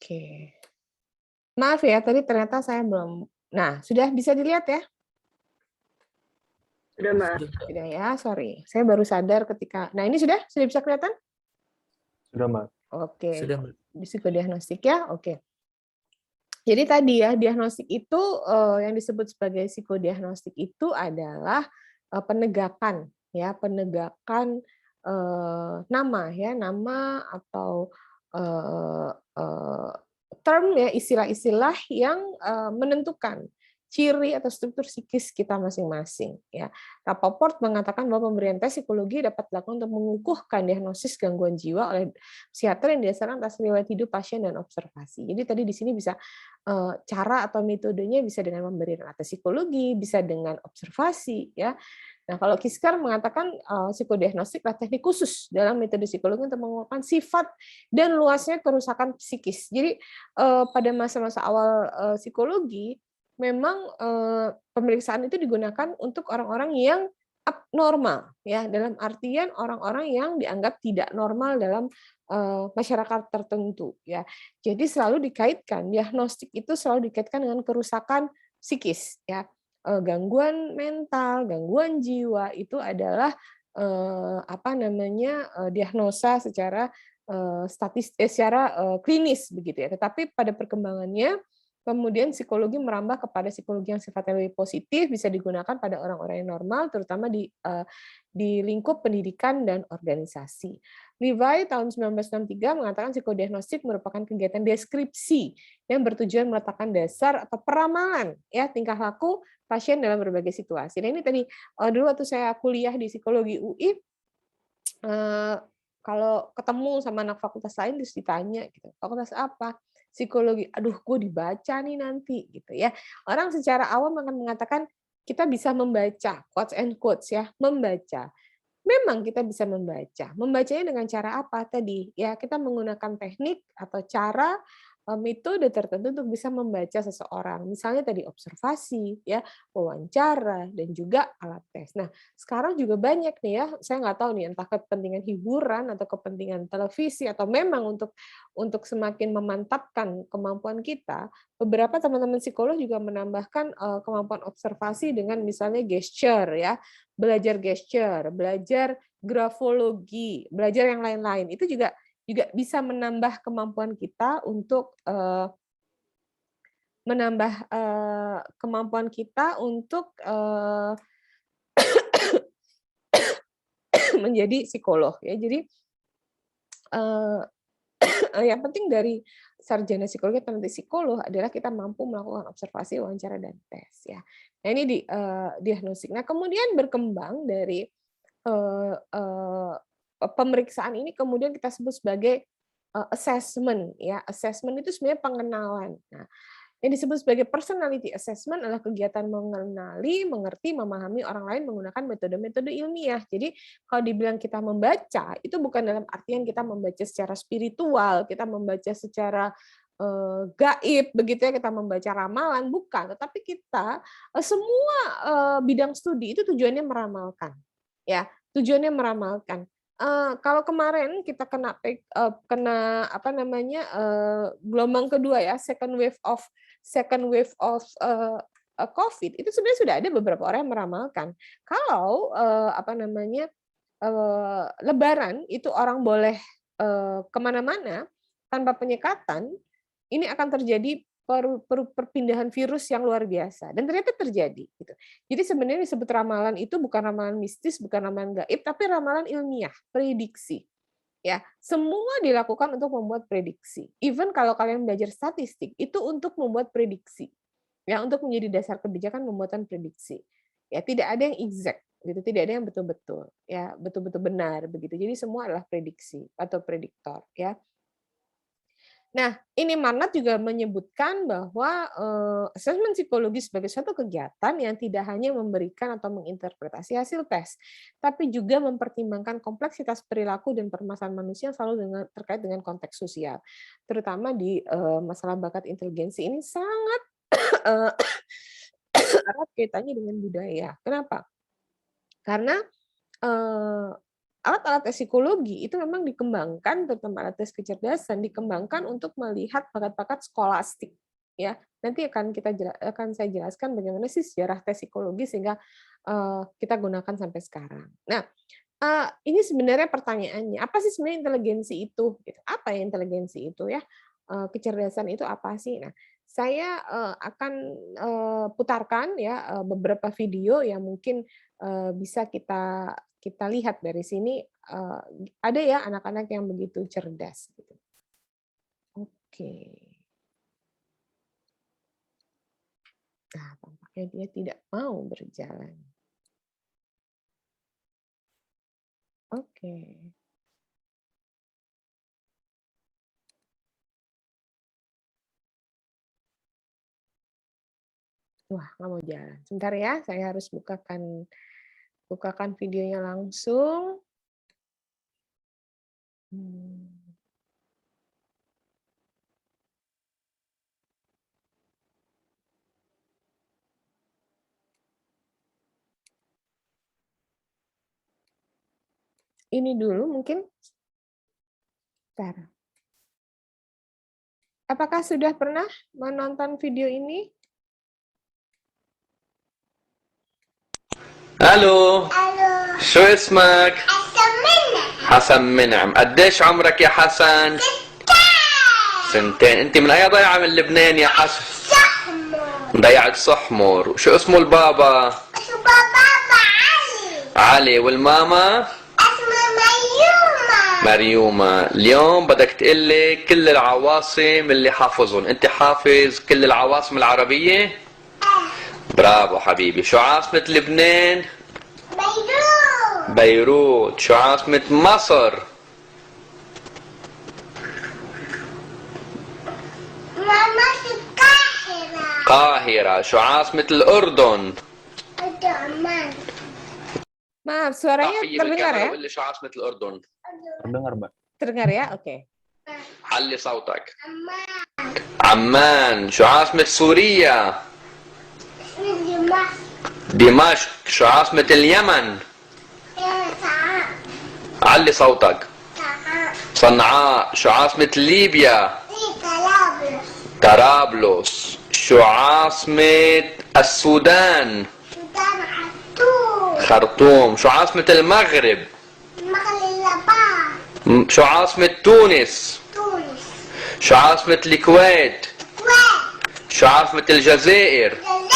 Oke. Maaf ya, tadi ternyata saya belum. Nah, sudah bisa dilihat ya? Sudah, Mbak. Sudah ya, sorry. Saya baru sadar ketika. Nah, ini sudah bisa kelihatan? Sudah, Mbak. Oke. Sudah, Mbak. Psikodiagnostik ya, oke. Jadi tadi ya, diagnostik itu yang disebut sebagai psikodiagnostik itu adalah penegakan ya, penegakan nama ya, nama atau eh, eh, term ya, istilah-istilah yang menentukan ciri atau struktur psikis kita masing-masing ya. Rappaport mengatakan bahwa pemberian tes psikologi dapat dilakukan untuk mengukuhkan diagnosis gangguan jiwa oleh psikiater yang didasarkan atas riwayat hidup pasien dan observasi. Jadi tadi di sini bisa cara atau metodenya bisa dengan memberi tes psikologi, bisa dengan observasi ya. Nah, kalau Kisker mengatakan psikodiagnostik adalah teknik khusus dalam metode psikologi untuk mengukurkan sifat dan luasnya kerusakan psikis. Jadi pada masa-masa awal psikologi memang pemeriksaan itu digunakan untuk orang-orang yang abnormal ya, dalam artian orang-orang yang dianggap tidak normal dalam masyarakat tertentu ya. Jadi selalu dikaitkan, diagnostik itu selalu dikaitkan dengan kerusakan psikis ya. Gangguan mental, gangguan jiwa itu adalah diagnosa secara secara klinis begitu ya. Tetapi pada perkembangannya kemudian psikologi merambah kepada psikologi yang sifatnya lebih positif, bisa digunakan pada orang-orang yang normal, terutama di lingkup pendidikan dan organisasi. Levi tahun 1963 mengatakan psikodiagnostik merupakan kegiatan deskripsi yang bertujuan meletakkan dasar atau peramalan ya tingkah laku pasien dalam berbagai situasi. Nah ini tadi dulu waktu saya kuliah di psikologi UI, kalau ketemu sama anak fakultas lain terus ditanya gitu, fakultas apa? Psikologi. Aduh, gue dibaca nih nanti gitu ya. Orang secara awam akan mengatakan kita bisa membaca, quotes and quotes ya, membaca. Memang kita bisa membaca. Membacanya dengan cara apa tadi? Ya, kita menggunakan teknik atau cara metode tertentu untuk bisa membaca seseorang. Misalnya tadi observasi, ya, wawancara, dan juga alat tes. Nah, sekarang juga banyak nih ya, saya nggak tahu nih entah kepentingan hiburan atau kepentingan televisi atau memang untuk semakin memantapkan kemampuan kita, beberapa teman-teman psikolog juga menambahkan kemampuan observasi dengan misalnya gesture ya, belajar gesture, belajar grafologi, belajar yang lain-lain. Itu juga bisa menambah kemampuan kita untuk menjadi psikolog ya. Jadi yang penting dari sarjana psikologi atau nanti psikolog adalah kita mampu melakukan observasi, wawancara, dan tes ya. Nah ini diagnostik. Nah kemudian berkembang dari pemeriksaan ini kemudian kita sebut sebagai assessment ya. Assessment itu sebenarnya pengenalan. Nah, yang disebut sebagai personality assessment adalah kegiatan mengenali, mengerti, memahami orang lain menggunakan metode-metode ilmiah. Jadi kalau dibilang kita membaca, itu bukan dalam artian kita membaca secara spiritual, kita membaca secara gaib, begitu ya, kita membaca ramalan, bukan. Tetapi kita semua bidang studi itu tujuannya meramalkan, ya, tujuannya meramalkan. Kalau kemarin kita kena gelombang kedua ya, second wave of COVID, itu sebenarnya sudah ada beberapa orang yang meramalkan kalau Lebaran itu orang boleh kemana-mana tanpa penyekatan, ini akan terjadi perpindahan virus yang luar biasa, dan ternyata terjadi. Gitu. Jadi sebenarnya disebut ramalan itu bukan ramalan mistis, bukan ramalan gaib, tapi ramalan ilmiah, prediksi. Ya, semua dilakukan untuk membuat prediksi. Even kalau kalian belajar statistik, itu untuk membuat prediksi. Ya, untuk menjadi dasar kebijakan pembuatan prediksi. Ya, tidak ada yang exact, gitu, tidak ada yang betul-betul, ya, betul-betul benar begitu. Jadi semua adalah prediksi atau prediktor, ya. Nah, ini Marnat juga menyebutkan bahwa asesmen psikologi sebagai suatu kegiatan yang tidak hanya memberikan atau menginterpretasi hasil tes, tapi juga mempertimbangkan kompleksitas perilaku dan permasalahan manusia selalu terkait dengan konteks sosial. Terutama di masalah bakat inteligensi ini sangat erat kaitannya dengan budaya. Kenapa? Karena alat-alat tes psikologi itu memang dikembangkan, terutama alat tes kecerdasan dikembangkan untuk melihat bakat-bakat skolastik, ya. Nanti akan saya jelaskan bagaimana sih sejarah tes psikologi sehingga kita gunakan sampai sekarang. Nah, ini sebenarnya pertanyaannya, apa sih sebenarnya inteligensi itu? Gitu. Apa ya inteligensi itu ya? Kecerdasan itu apa sih? Nah, saya akan putarkan ya beberapa video yang mungkin bisa kita lihat dari sini. Ada ya anak-anak yang begitu cerdas. Gitu. Oke. Nah, tampaknya dia tidak mau berjalan. Oke. Wah, nggak mau jalan. Sebentar ya, saya harus bukakan videonya langsung. Ini dulu mungkin. Bentar. Apakah sudah pernah menonton video ini? الو الو شو اسمك؟ حسن منك حسن منعم. قديش عمرك يا حسن؟ سنتين. انت من اي ضيعة من لبنان يا حسن؟ صحمر ضيعة صحمر. شو اسمه البابا؟ اسمه بابا علي علي. والماما؟ اسمه ميومة مريومة. اليوم بدك تقلي كل العواصم اللي حافظهم. انت حافظ كل العواصم العربية؟ برافو حبيبي. شو عاصمة لبنان؟ بيروت بيروت. شو عاصمة مصر؟ ماما في القاهرة قاهرة. شو عاصمة الأردن؟ عمان Maaf, suaranya صحية terdengar بالكاميرا ya? وقول لي شو عاصمة الأردن؟ Terdengar, Mbak. Terdengar ya? Oke. علي صوتك. عمان عمان. شو عاصمة سوريا؟ اسمه دمشق دمشق. شو عاصمة اليمن؟ تعال علي صوتك. تعال صنعاء. شو عاصمة ليبيا؟ في طرابلس طرابلس. شو عاصمة السودان؟ سودان خرطوم خرطوم. شو عاصمة المغرب؟ المغرب اليابان شو عاصمة تونس؟ تونس شو عاصمة الكويت؟ الكويت شو عاصمة الجزائر؟ الجزائر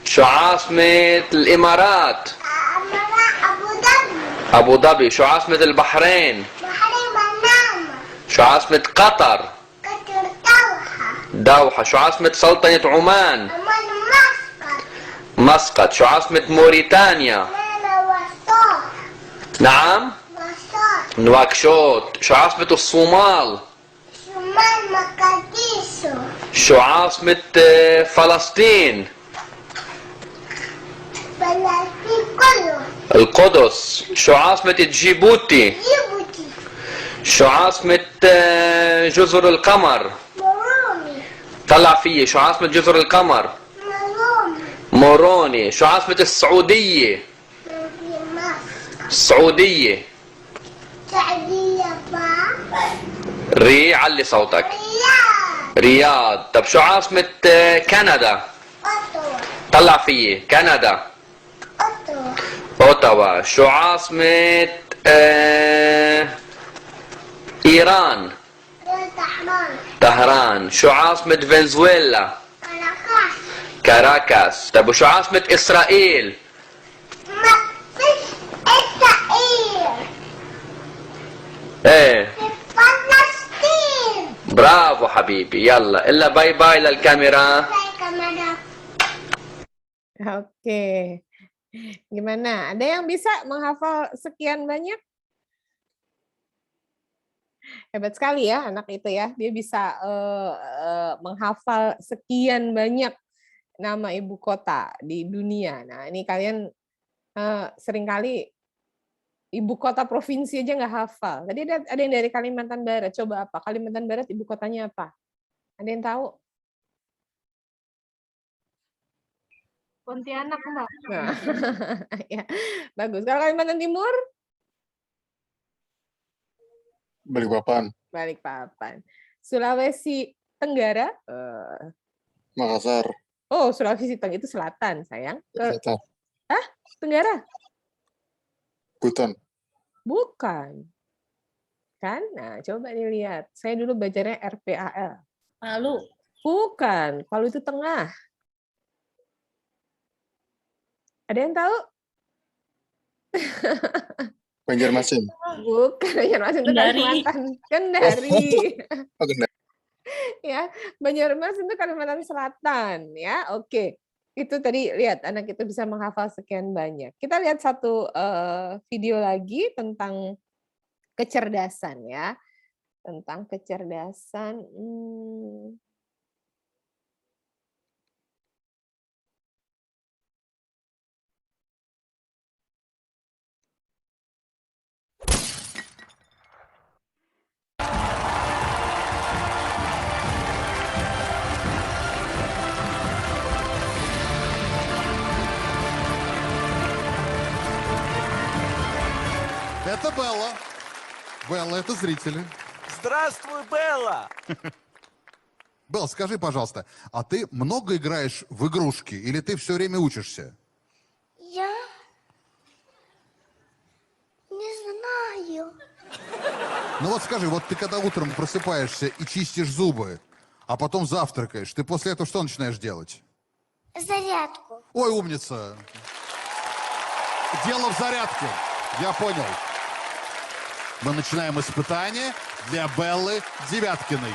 شو عاصمة الإمارات؟ أبو ظبي أبو ظبي. شو عاصمة البحرين؟ بحرين منامة شو عاصمة قطر؟ قطر دوحة دوحة. شو عاصمة سلطنة عمان؟ أمان مسقط مسقط. شو عاصمة موريتانيا؟ مانا وسط نعم؟ وسط نواكشوط. شو عاصمة الصومال؟ شمال مقديسو شو عاصمة فلسطين؟ فلسطين كله القدس. شو عاصمة جيبوتي؟ جيبوتي شو عاصمة جزر القمر؟ مروني طلع فيي. شو عاصمة جزر القمر؟ مروني موروني. شو عاصمة السعودية؟ في مصر السعودية. سعودية علي صوتك. رياض رياض. طب شو عاصمة كندا؟ أوتوا طلع فيي. كندا. أوتوا اوتاوا. شو عاصمة ايران؟ طهران طهران. شو عاصمة فنزويلا؟ كاراكاس كاراكاس. طب وشو عاصمة اسرائيل؟ ما فيش إسرائيل ايه في فلسطين برافو حبيبي. يلا الا باي باي للكاميرا. زي كمان Oke. Gimana? Ada yang bisa menghafal sekian banyak? Hebat sekali ya anak itu ya. Dia bisa menghafal sekian banyak nama ibu kota di dunia. Nah, ini kalian seringkali ibu kota provinsi aja nggak hafal. Tadi ada yang dari Kalimantan Barat. Coba apa? Kalimantan Barat ibu kotanya apa? Ada yang tahu? Pontianak, Mbak. Nah, ya, bagus. Kalau Kalimantan Timur? Balikpapan, Balikpapan. Sulawesi Tenggara. Makassar, Oh, Sulawesi Tenggara itu selatan, sayang. Batam, Tenggara? Buton, Bukan. Kan? Nah, coba dilihat. Saya dulu belajarnya RPAL. Palu. Bukan. Palu itu tengah. Ada yang tahu? Banjarmasin, Bukan. Banjarmasin itu Kendari. Kalimantan. Kendari. oh, Kendari. Ya, Banjarmasin itu Kalimantan Selatan. Ya, oke. Itu tadi lihat anak itu bisa menghafal sekian banyak. Kita lihat satu video lagi tentang kecerdasan ya. Tentang kecerdasan. Это Белла. Белла, это зрители. Здравствуй, Белла! Белла, скажи, пожалуйста, а ты много играешь в игрушки или ты все время учишься? Я не знаю. Ну вот скажи, вот ты когда утром просыпаешься и чистишь зубы, а потом завтракаешь, ты после этого что начинаешь делать? Зарядку. Ой, умница. Дело в зарядке. Я понял. Мы начинаем испытание для Беллы Девяткиной.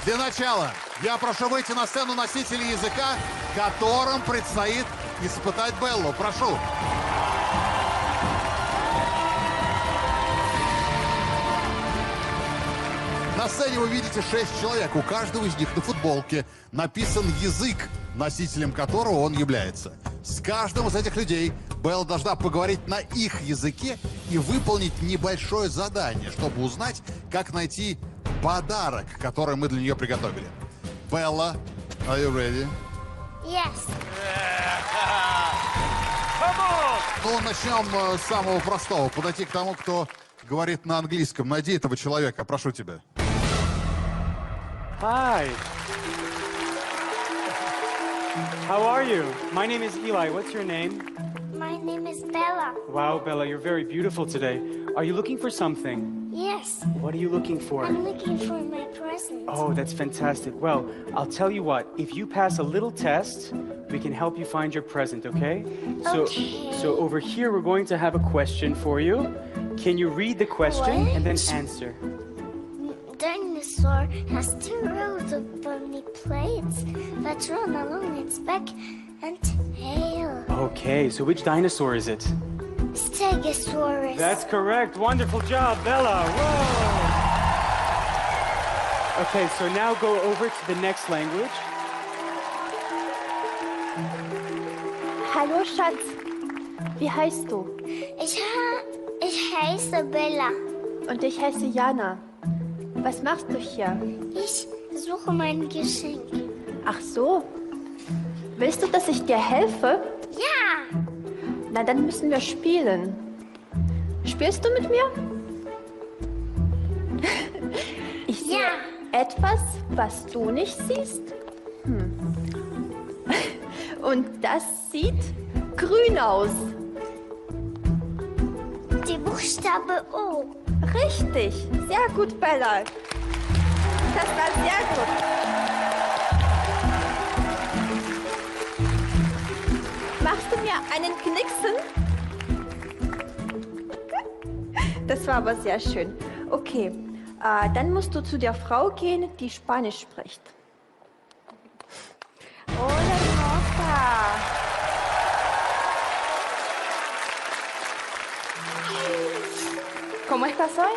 Для начала я прошу выйти на сцену носителей языка, которым предстоит испытать Беллу. Прошу. На сцене вы видите 6 человек. У каждого из них на футболке написан язык, носителем которого он является. С каждым из этих людей Белла должна поговорить на их языке и выполнить небольшое задание, чтобы узнать, как найти подарок, который мы для нее приготовили. Белла, are you ready? Yes. Ну, начнем с самого простого. Подойти к тому, кто говорит на английском. Найди этого человека, прошу тебя. Hi. How are you? My name is Eli. What's your name? My name is Bella. Wow, Bella, you're very beautiful today. Are you looking for something? Yes. What are you looking for? I'm looking for my present. Oh, that's fantastic. Well, I'll tell you what. If you pass a little test, we can help you find your present, okay? Okay. So over here, we're going to have a question for you. Can you read the question and then What? answer? Dinosaur has 2 rows of bony plates that run along its back and tail. Okay, so which dinosaur is it? Stegosaurus. That's correct. Wonderful job, Bella. Whoa! Okay, so now go over to the next language. Hallo Schatz, wie heißt du? Ich heiße Bella. Und ich heiße Jana. Was machst du hier? Ich suche mein Geschenk. Ach so. Willst du, dass ich dir helfe? Ja! Na, dann müssen wir spielen. Spielst du mit mir? Ich sehe Ja. etwas, was du nicht siehst. Und das sieht grün aus. Die Buchstabe O. Richtig. Sehr gut, Bella. Das war sehr gut. Machst du mir einen Knicksen? Das war aber sehr schön. Okay, dann musst du zu der Frau gehen, die Spanisch spricht. Hola, hermosa. ¿Cómo estás hoy?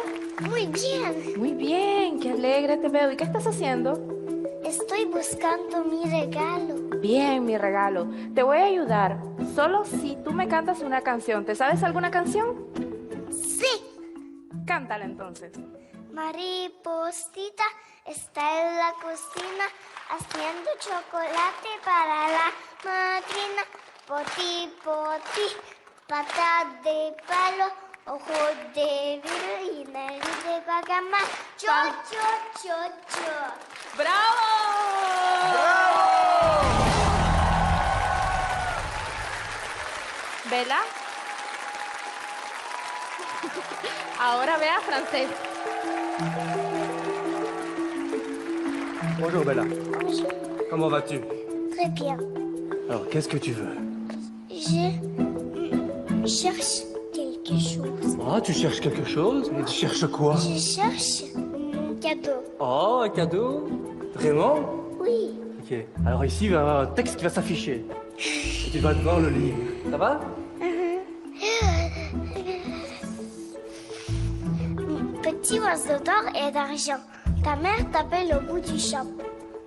Muy bien. Muy bien, qué alegre te veo. ¿Y qué estás haciendo? Estoy buscando mi regalo. Bien, mi regalo. Te voy a ayudar. Solo si tú me cantas una canción. ¿Te sabes alguna canción? Sí. Cántala entonces. Mariposita está en la cocina haciendo chocolate para la madrina. Poti, poti, pata de palo, Ojo de virina, de bagama, cho, cho, cho, cho. ¡Bravo! ¿Bella? Ahora vea francés. Bonjour Bella, Bonjour. comment vas-tu? Très bien. Alors, qu'est-ce que tu veux? Je cherche quelque chose. Ah, tu cherches quelque chose? Mais tu cherches quoi? Je cherche un cadeau. Oh, un cadeau? Vraiment? Oui. Ok, alors ici, il va y avoir un texte qui va s'afficher. Et tu vas devoir le lire. Ça va? Petit oiseau d'or et d'argent, ta mère t'appelle au bout du champ.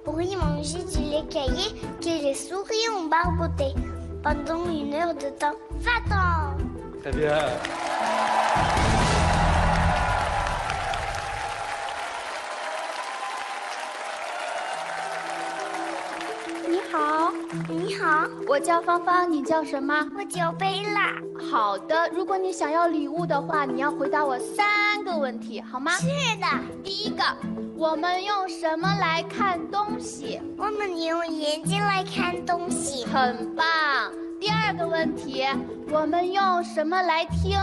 Pour y manger du lait caillé que les souris ont barboté. Pendant 1 heure de temps, va-t'en! Très bien. 你好，你好，我叫芳芳，你叫什么？我叫贝拉。好的，如果你想要礼物的话，你要回答我3个问题，好吗？是的，第一个，我们用什么来看东西？我们用眼睛来看东西。很棒。第2个问题，我们用什么来听？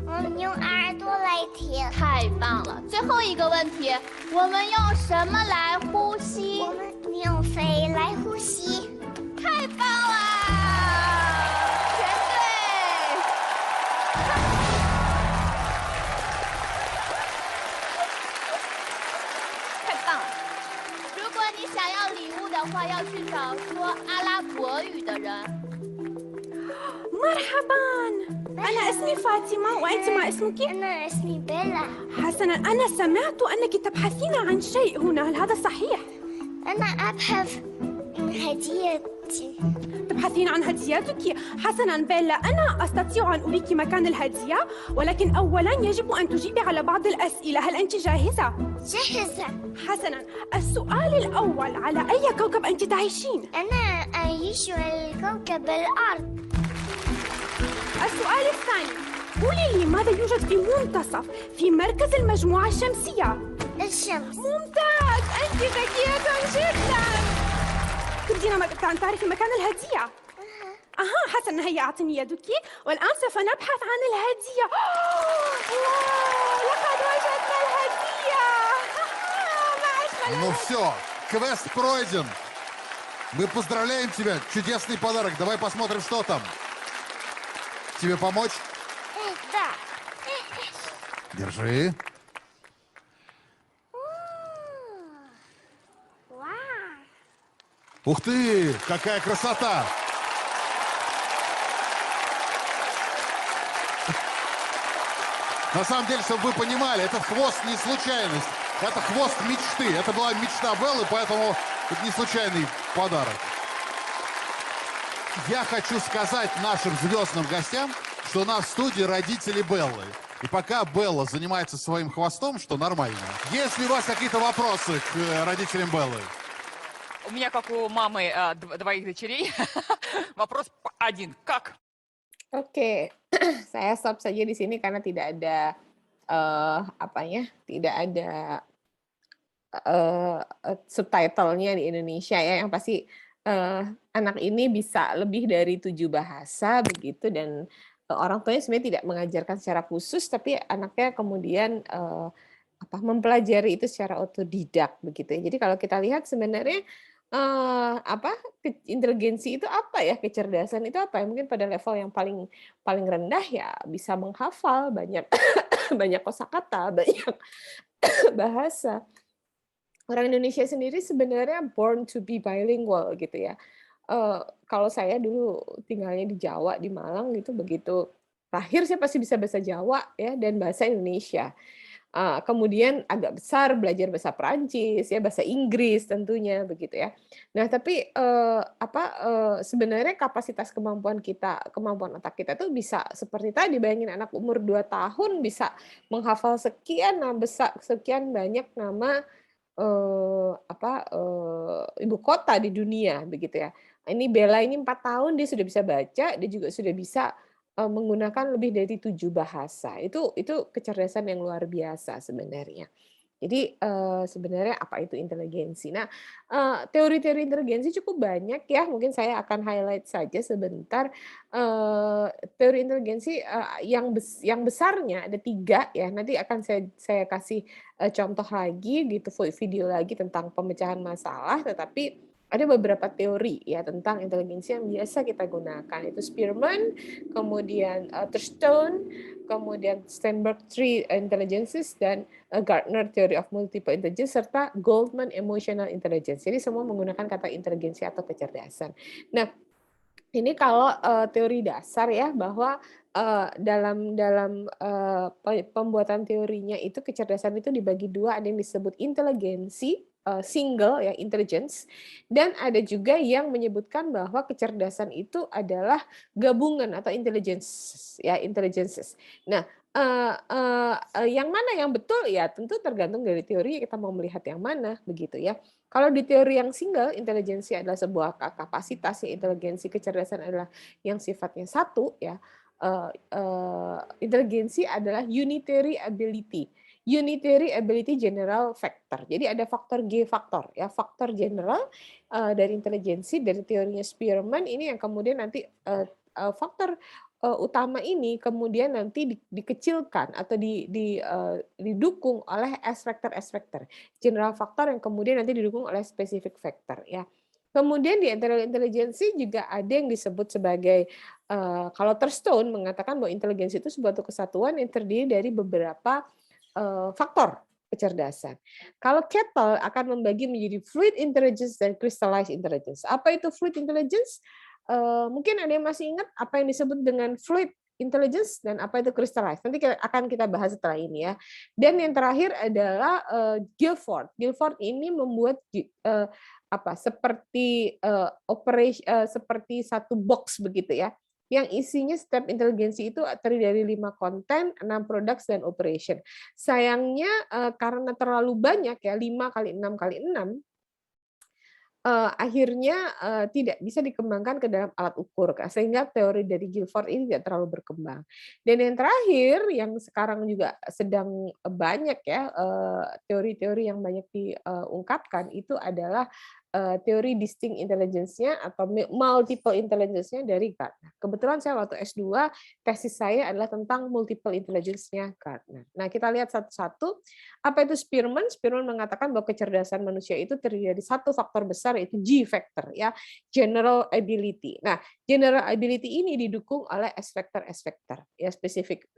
我们用耳朵来听。太棒了。最后一个问题，我们用什么来呼吸？我们用肺来呼吸。太棒了，全对。太棒了！如果你想要礼物的话，要去找说阿拉伯语的人。 مرحبا، أنا اسمي فاطمة وأنت ما اسمك؟ أنا اسمي بيلا. حسنا، أنا سمعت أنك تبحثين عن شيء هنا، هل هذا صحيح؟ أنا أبحث عن هديتي. تبحثين عن هديتك؟ حسنا بيلا، أنا أستطيع أن أريك مكان الهدية، ولكن أولا يجب أن تجيبي على بعض الأسئلة. هل أنت جاهزة؟ جاهزة. حسنا، السؤال الأول، على أي كوكب أنت تعيشين؟ أنا أعيش على كوكب الأرض. السؤال الثاني، قولي لي ماذا يوجد في منتصف في مركز المجموعة الشمسية؟ الشمس. ممتاز، أنت ذكية جدا. تريدين أن تعرفي مكان الهدية؟ أها، حسنا، هيا أعطني يدك، والآن سوف نبحث عن الهدية. واو، لقد وجدنا الهدية. ما أجمل Ну все, квест пройден. Мы поздравляем тебя, чудесный подарок. Давай посмотрим, что там. Тебе помочь? Да. Держи. Вау. Ух ты, какая красота! На самом деле, чтобы вы понимали, этот хвост не случайность. Это хвост мечты. Это была мечта Беллы, поэтому это не случайный подарок. Я хочу сказать нашим звездным гостям, что у нас в студии родители Беллы. И пока Белла занимается своим хвостом, что нормально. Есть ли у вас какие-то вопросы к родителям Беллы? У меня, как у мамы 2 дочерей, вопрос 1. Как? Oke, saya stop saja di sini karena tidak ada tidak ada subtitlenya di Indonesia ya. Yang pasti anak ini bisa lebih dari 7 bahasa begitu, dan orang tuanya sebenarnya tidak mengajarkan secara khusus, tapi anaknya kemudian mempelajari itu secara otodidak begitu ya. Jadi kalau kita lihat sebenarnya inteligensi itu apa ya, kecerdasan itu apa ya, mungkin pada level yang paling rendah ya bisa menghafal banyak banyak kosakata, banyak bahasa. Orang Indonesia sendiri sebenarnya born to be bilingual gitu ya. Kalau saya dulu tinggalnya di Jawa, di Malang gitu, begitu lahir saya pasti bisa bahasa Jawa ya dan bahasa Indonesia. Kemudian agak besar belajar bahasa Perancis ya, bahasa Inggris tentunya begitu ya. Nah, tapi sebenarnya kapasitas kemampuan otak kita tuh bisa seperti tadi, bayangin anak umur 2 tahun bisa menghafal sekian banyak nama ibu kota di dunia begitu ya. Ini Bella ini 4 tahun dia sudah bisa baca, dia juga sudah bisa menggunakan lebih dari 7 bahasa. Itu kecerdasan yang luar biasa sebenarnya. Jadi, sebenarnya apa itu inteligensi? Nah, teori-teori inteligensi cukup banyak ya, mungkin saya akan highlight saja sebentar. Teori inteligensi, yang besarnya ada 3 ya, nanti akan saya kasih, contoh lagi gitu, video lagi tentang pemecahan masalah, tetapi ada beberapa teori ya tentang inteligensi yang biasa kita gunakan, itu Spearman, kemudian, Thurstone, kemudian Sternberg Tree Intelligences, dan Gardner Theory of Multiple Intelligence, serta Goldman Emotional Intelligence. Jadi semua menggunakan kata inteligensi atau kecerdasan. Nah, ini kalau teori dasar ya, bahwa dalam pembuatan teorinya itu kecerdasan itu dibagi 2, ada yang disebut inteligensi, single ya, intelligence, dan ada juga yang menyebutkan bahwa kecerdasan itu adalah gabungan atau intelligences ya, intelligences. Nah, yang mana yang betul ya tentu tergantung dari teori, kita mau melihat yang mana begitu ya. Kalau di teori yang single, inteligensi adalah sebuah kapasitas, ya, inteligensi kecerdasan adalah yang sifatnya satu ya. Inteligensi adalah unitary ability. Unitary ability general factor. Jadi ada faktor G faktor ya, faktor general dari inteligensi dari teorinya Spearman ini yang kemudian nanti faktor utama ini kemudian nanti dikecilkan atau didukung oleh S factor, general factor yang kemudian nanti didukung oleh specific factor ya. Kemudian di internal inteligensi juga ada yang disebut sebagai kalau Thurstone mengatakan bahwa inteligensi itu suatu kesatuan yang terdiri dari beberapa faktor kecerdasan. Kalau Kettle akan membagi menjadi fluid intelligence dan crystallized intelligence. Apa itu fluid intelligence? Mungkin ada yang masih ingat apa yang disebut dengan fluid intelligence dan apa itu crystallized. Nanti akan kita bahas setelah ini ya. Dan yang terakhir adalah Guilford. Guilford ini membuat seperti seperti satu box begitu ya, yang isinya setiap inteligensi itu terdiri dari 5 konten, 6 products dan operation. Sayangnya karena terlalu banyak ya, 5 kali 6 kali 6, akhirnya tidak bisa dikembangkan ke dalam alat ukur, sehingga teori dari Guilford ini tidak terlalu berkembang. Dan yang terakhir, yang sekarang juga sedang banyak ya, teori-teori yang banyak diungkapkan itu adalah teori distinct intelligence-nya atau multiple intelligence-nya dari Gardner. Kebetulan saya waktu S2, tesis saya adalah tentang multiple intelligence-nya Gardner. Nah, kita lihat satu-satu. Apa itu Spearman? Spearman mengatakan bahwa kecerdasan manusia itu terdiri dari satu faktor besar, yaitu G factor, ya, general ability. Nah, general ability ini didukung oleh S factor, ya, specific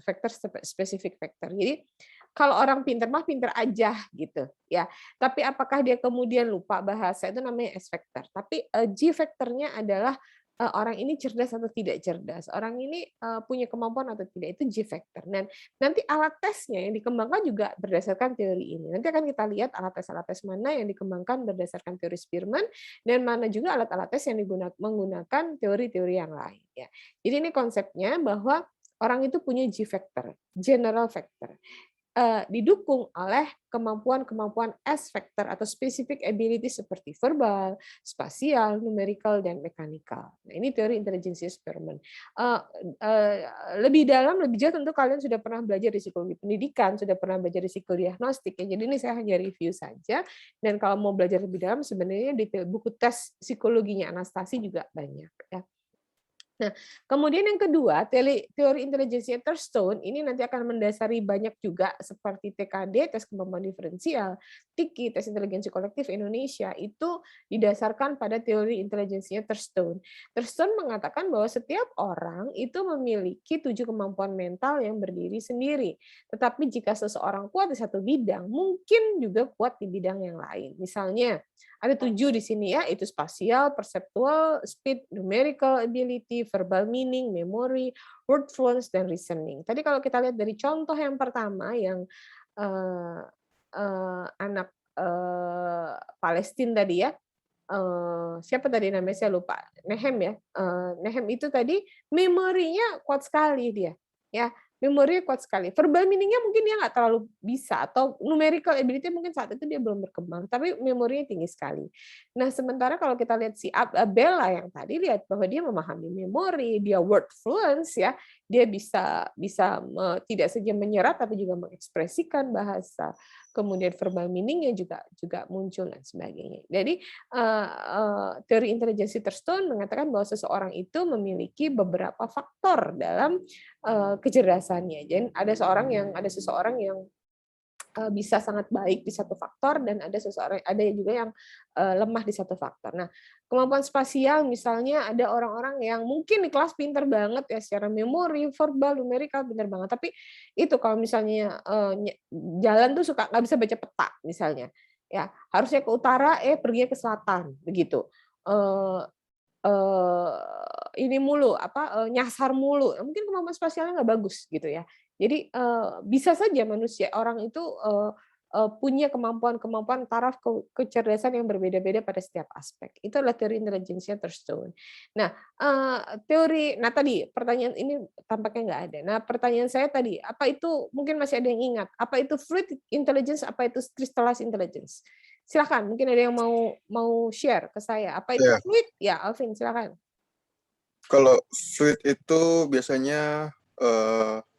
factor. Jadi, kalau orang pintar mah pintar aja gitu ya. Tapi apakah dia kemudian lupa bahasa, itu namanya S factor. Tapi G factornya adalah orang ini cerdas atau tidak cerdas. Orang ini punya kemampuan atau tidak, itu G factor. Dan nanti alat tesnya yang dikembangkan juga berdasarkan teori ini. Nanti akan kita lihat alat tes mana yang dikembangkan berdasarkan teori Spearman dan mana juga alat-alat tes yang menggunakan teori-teori yang lain ya. Jadi ini konsepnya bahwa orang itu punya G factor, general factor. Didukung oleh kemampuan-kemampuan S factor atau specific ability seperti verbal, spasial, numerical, dan mechanical. Nah, ini teori intelijensi Spearman. Lebih dalam, lebih jauh tentu kalian sudah pernah belajar di psikologi pendidikan, sudah pernah belajar di psikodiagnostik. Ya. Jadi ini saya hanya review saja. Dan kalau mau belajar lebih dalam, sebenarnya di buku tes psikologinya Anastasi juga banyak. Ya. Nah, kemudian yang kedua, teori intelijensi Thurstone ini nanti akan mendasari banyak juga seperti TKD, tes kemampuan diferensial, TIKI, tes intelijensi kolektif Indonesia, itu didasarkan pada teori intelijensinya Thurstone. Thurstone mengatakan bahwa setiap orang itu memiliki 7 kemampuan mental yang berdiri sendiri. Tetapi jika seseorang kuat di satu bidang, mungkin juga kuat di bidang yang lain. Misalnya, ada 7 di sini ya, itu spasial, perceptual, speed, numerical ability, verbal meaning, memory, word fluence, dan reasoning. Tadi kalau kita lihat dari contoh yang pertama yang anak Palestina tadi ya, siapa tadi namanya saya lupa, Nehem ya. Nehem itu tadi memorinya kuat sekali dia, ya. Memorinya kuat sekali. Verbal meaning-nya mungkin dia nggak terlalu bisa, atau numerical ability mungkin saat itu dia belum berkembang, tapi memorinya tinggi sekali. Nah, sementara kalau kita lihat si Bella yang tadi, lihat bahwa dia memahami memori, dia word fluence ya, dia bisa tidak saja menyerap tapi juga mengekspresikan bahasa, kemudian verbal meaning-nya juga muncul dan sebagainya. Jadi teori intelijensi Thurstone mengatakan bahwa seseorang itu memiliki beberapa faktor dalam kecerdasannya. Jadi ada seseorang yang bisa sangat baik di satu faktor dan ada juga yang lemah di satu faktor. Nah, kemampuan spasial misalnya ada orang-orang yang mungkin di kelas pinter banget ya secara memori, verbal, numerikal pinter banget, tapi itu kalau misalnya jalan tuh suka nggak bisa baca peta misalnya, ya harusnya ke utara perginya ke selatan begitu. Ini mulu nyasar mulu, mungkin kemampuan spasialnya nggak bagus gitu ya. Jadi bisa saja manusia orang itu punya kemampuan taraf kecerdasan yang berbeda-beda pada setiap aspek. Itu adalah teori intelijensinya Thurstone. Nah, tadi pertanyaan ini tampaknya nggak ada. Nah, pertanyaan saya tadi, apa itu mungkin masih ada yang ingat? Apa itu fluid intelligence? Apa itu crystallized intelligence? Silakan, mungkin ada yang mau share ke saya. Apa itu fluid? Ya, Alvin, silakan. Kalau fluid itu biasanya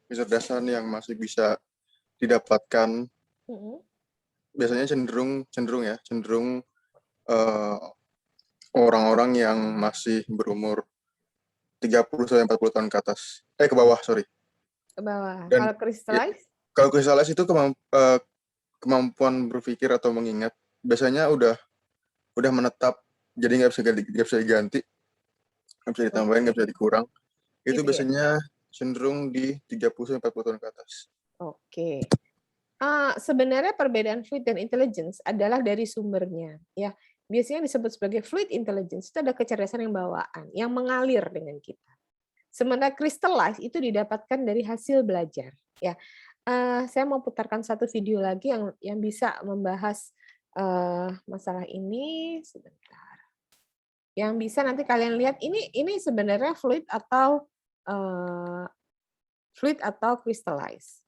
kecerdasan yang masih bisa didapatkan, biasanya cenderung orang-orang yang masih berumur 30-40 tahun ke atas. Ke bawah, sorry. Ke bawah. Dan kalau crystallize? Kalau crystallize itu kemampuan berpikir atau mengingat biasanya udah menetap, jadi nggak bisa diganti, nggak bisa ditambahin, nggak bisa dikurang. Itu biasanya cenderung di 30-40 tahun ke atas. Oke. Sebenarnya perbedaan fluid dan intelligence adalah dari sumbernya. Ya, biasanya disebut sebagai fluid intelligence itu ada kecerdasan yang bawaan, yang mengalir dengan kita. Sementara crystallize itu didapatkan dari hasil belajar. Ya, saya mau putarkan satu video lagi yang bisa membahas masalah ini sebentar. Yang bisa nanti kalian lihat ini sebenarnya fluid atau crystallize.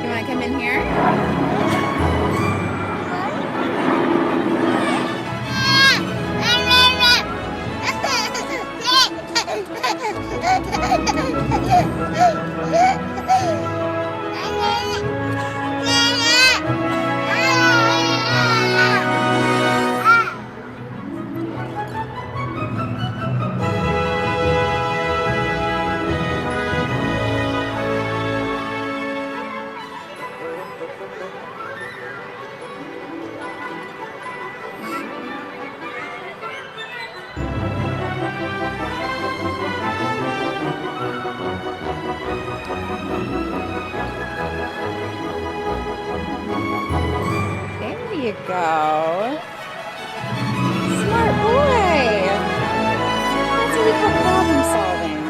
You want to come in here? There you go. Smart boy. That's what we call problem solving.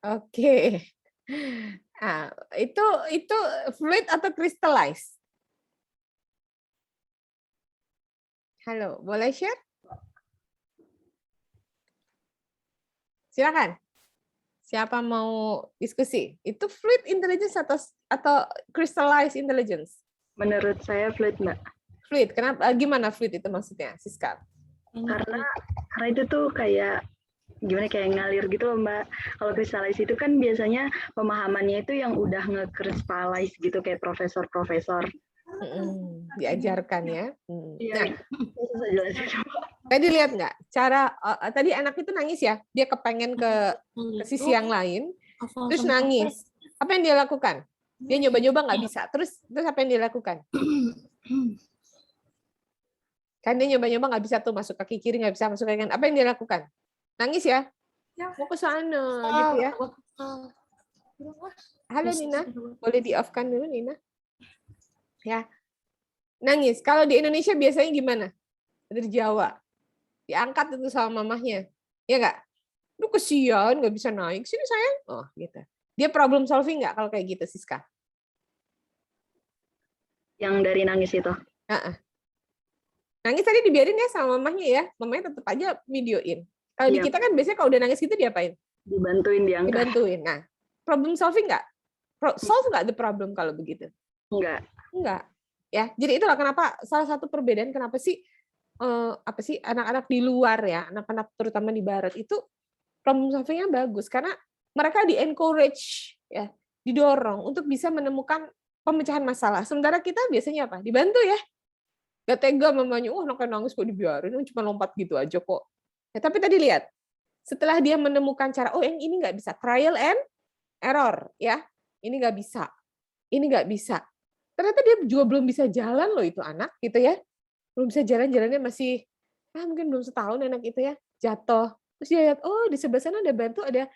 Oke. Nah, itu fluid atau crystallize? Halo, boleh share? Silakan. Siapa mau diskusi? Itu fluid intelligence atau crystallized intelligence? Menurut saya fluid, Mbak. Fluid. Kenapa? Gimana fluid itu maksudnya, Siska? Karena itu tuh kayak ngalir gitu loh, Mbak. Kalau crystallize itu kan biasanya pemahamannya itu yang udah nge-crystallize gitu kayak profesor-profesor. Diajarkan ya. Iya. Tadi lihat nggak cara tadi anak itu nangis ya, dia kepengen ke sisi yang lain, terus nangis. Apa yang dia lakukan? Dia nyoba-nyoba nggak bisa. Terus apa yang dia lakukan? Kan dia nyoba-nyoba nggak bisa tuh masuk kaki kiri, nggak bisa masuk kaki kanan. Apa yang dia lakukan? Nangis ya? Mau ke sana gitu ya. Halo Nina, boleh di-off-kan dulu Nina? Ya. Nangis. Kalau di Indonesia biasanya gimana? Dari Jawa. Diangkat itu sama mamahnya. Ya nggak? Lu kesian, nggak bisa naik. Sini sayang. Oh gitu. Dia problem solving nggak kalau kayak gitu, Siska? Yang dari nangis itu. Nangis tadi dibiarin ya sama mamahnya ya. Mamanya tetap aja videoin. Kalau di kita kan biasanya kalau udah nangis gitu diapain? Dibantuin, diangkat. Dibantuin. Nah, problem solving nggak? Solve nggak the problem kalau begitu? Enggak. Ya, jadi itulah kenapa salah satu perbedaan kenapa sih apa sih anak-anak di luar ya, anak-anak terutama di barat itu problem solving-nya bagus karena mereka di-encourage ya, didorong untuk bisa menemukan pemecahan masalah. Sementara kita biasanya apa? Dibantu ya. Gak tega mamanya, anaknya nangis kok dibiarin, cuma lompat gitu aja kok. Ya, tapi tadi lihat, setelah dia menemukan cara, yang ini nggak bisa, trial and error, ya, ini nggak bisa, ini nggak bisa. Ternyata dia juga belum bisa jalan loh itu anak, gitu ya, belum bisa jalan-jalannya masih, mungkin belum setahun anak itu ya, jatuh. Terus dia lihat, di sebelah sana ada batu, ada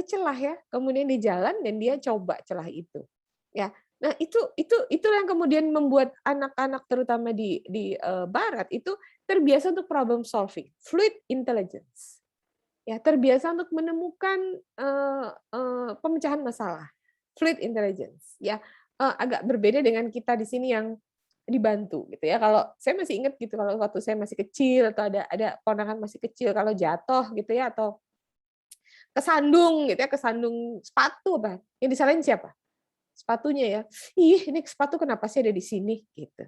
celah ya, kemudian dia jalan dan dia coba celah itu, ya. Nah itu yang kemudian membuat anak-anak terutama di barat itu terbiasa untuk problem solving, fluid intelligence, ya terbiasa untuk menemukan pemecahan masalah, fluid intelligence, ya agak berbeda dengan kita di sini yang dibantu gitu ya. Kalau saya masih ingat gitu kalau waktu saya masih kecil atau ada ponakan masih kecil kalau jatuh gitu ya atau kesandung gitu ya, kesandung sepatu apa yang disalahin siapa? Sepatunya ya, ini sepatu kenapa sih ada di sini gitu.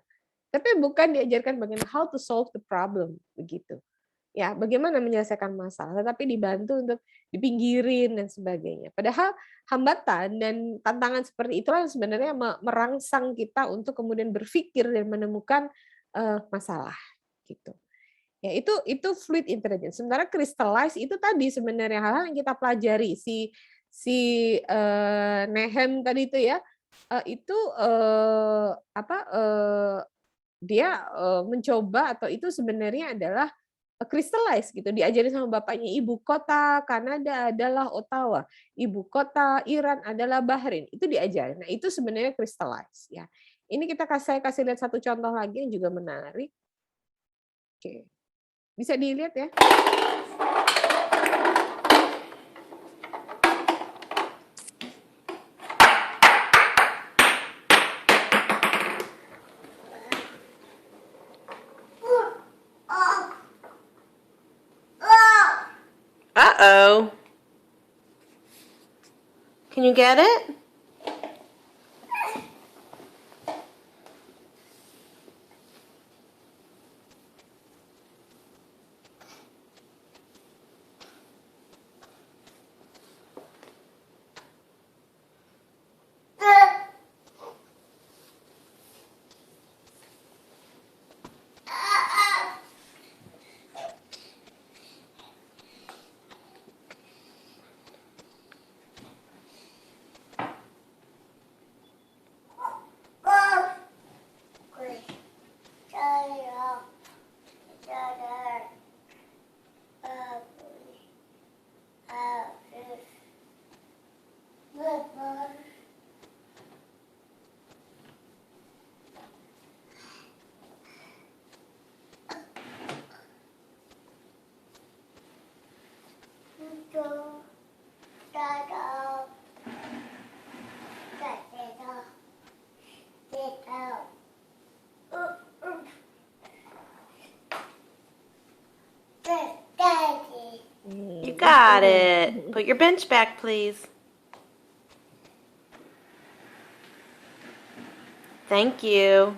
Tapi bukan diajarkan bagaimana how to solve the problem begitu. Ya, bagaimana menyelesaikan masalah, tetapi dibantu untuk dipinggirin dan sebagainya. Padahal hambatan dan tantangan seperti itulah yang sebenarnya merangsang kita untuk kemudian berpikir dan menemukan masalah gitu. Ya, itu fluid intelligence. Sementara crystallize itu tadi sebenarnya hal-hal yang kita pelajari si Nehem tadi itu ya, itu dia mencoba atau itu sebenarnya adalah crystallize gitu, diajari sama bapaknya. Ibu kota Kanada adalah Ottawa, ibu kota Iran adalah Bahrain, itu diajarin. Nah itu sebenarnya crystallize ya. Ini saya kasih lihat satu contoh lagi yang juga menarik. Oke, bisa dilihat ya. Uh-oh. Can you get it? You got it. Put your bench back, please. Thank you.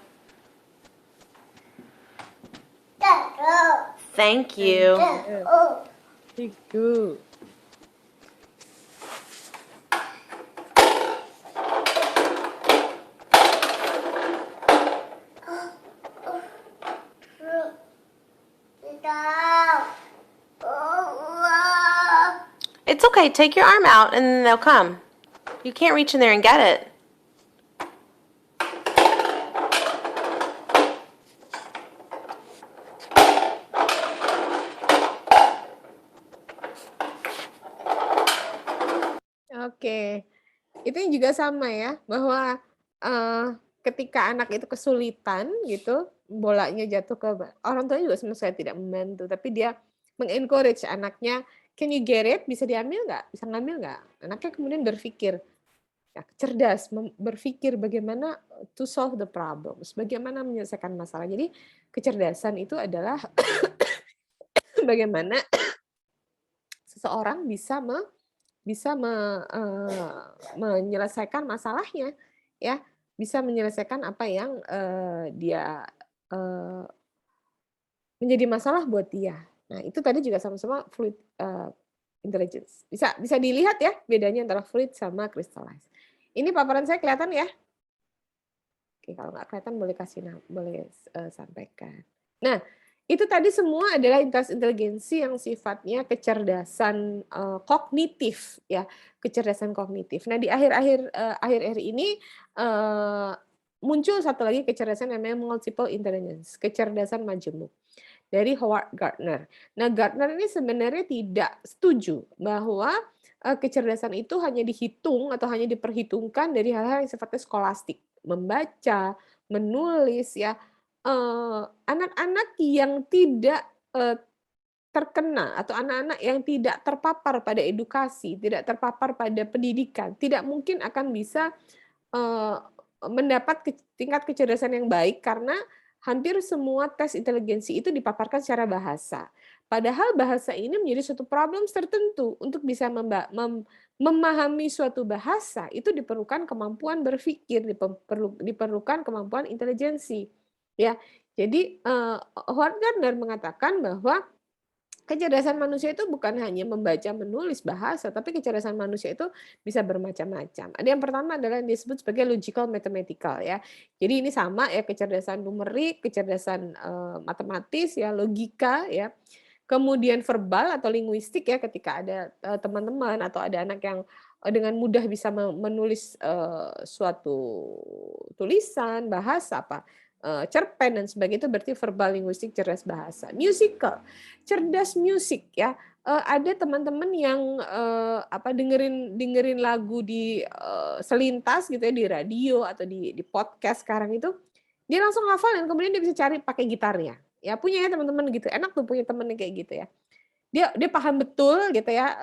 Thank you. Thank you. It's okay. Take your arm out and then they'll come. You can't reach in there and get it. Oke. Itu juga sama ya, bahwa, ketika anak itu kesulitan gitu, bolanya jatuh ke orang tuanya juga sama sekali tidak membantu, tapi dia meng-encourage anaknya, "Can you get it? Bisa diambil nggak? Bisa ngambil nggak?" Anaknya kemudian berpikir, ya cerdas, berpikir bagaimana to solve the problems, bagaimana menyelesaikan masalah. Jadi kecerdasan itu adalah bagaimana seseorang bisa menyelesaikan masalahnya, ya, bisa menyelesaikan apa yang, dia, eee, menjadi masalah buat dia. Nah, itu tadi juga sama-sama fluid, intelligence. Bisa bisa dilihat ya bedanya antara fluid sama crystallized. Ini paparan saya kelihatan ya? Oke, kalau nggak kelihatan boleh sampaikan. Nah, itu tadi semua adalah inteligensi yang sifatnya kecerdasan, kognitif ya, kecerdasan kognitif. Nah, di akhir-akhir ini, muncul satu lagi kecerdasan namanya multiple intelligence, kecerdasan majemuk, dari Howard Gardner. Nah, Gardner ini sebenarnya tidak setuju bahwa, kecerdasan itu hanya dihitung atau hanya diperhitungkan dari hal-hal yang sifatnya skolastik, membaca, menulis ya, anak-anak yang tidak, terkena atau anak-anak yang tidak terpapar pada edukasi, tidak terpapar pada pendidikan, tidak mungkin akan bisa, eee, mendapat tingkat kecerdasan yang baik karena hampir semua tes inteligensi itu dipaparkan secara bahasa. Padahal bahasa ini menjadi suatu problem tertentu untuk bisa memahami suatu bahasa itu diperlukan kemampuan berpikir, diperlukan kemampuan inteligensi. Ya, jadi, Howard Gardner mengatakan bahwa kecerdasan manusia itu bukan hanya membaca, menulis bahasa, tapi kecerdasan manusia itu bisa bermacam-macam. Ada yang pertama adalah yang disebut sebagai logical mathematical ya. Jadi ini sama ya kecerdasan numerik, kecerdasan, matematis ya, logika ya. Kemudian verbal atau linguistik ya ketika ada, teman-teman atau ada anak yang, dengan mudah bisa menulis, suatu tulisan, bahasa apa, cerpen dan sebagainya itu berarti verbal linguistik cerdas bahasa. Musical, cerdas musik ya, ada teman-teman yang, dengerin lagu di, selintas gitu ya di radio atau di podcast sekarang itu, dia langsung hafal dan kemudian dia bisa cari pakai gitarnya. Ya punya ya teman-teman gitu, enak tuh punya temen yang kayak gitu ya. Dia paham betul gitu ya,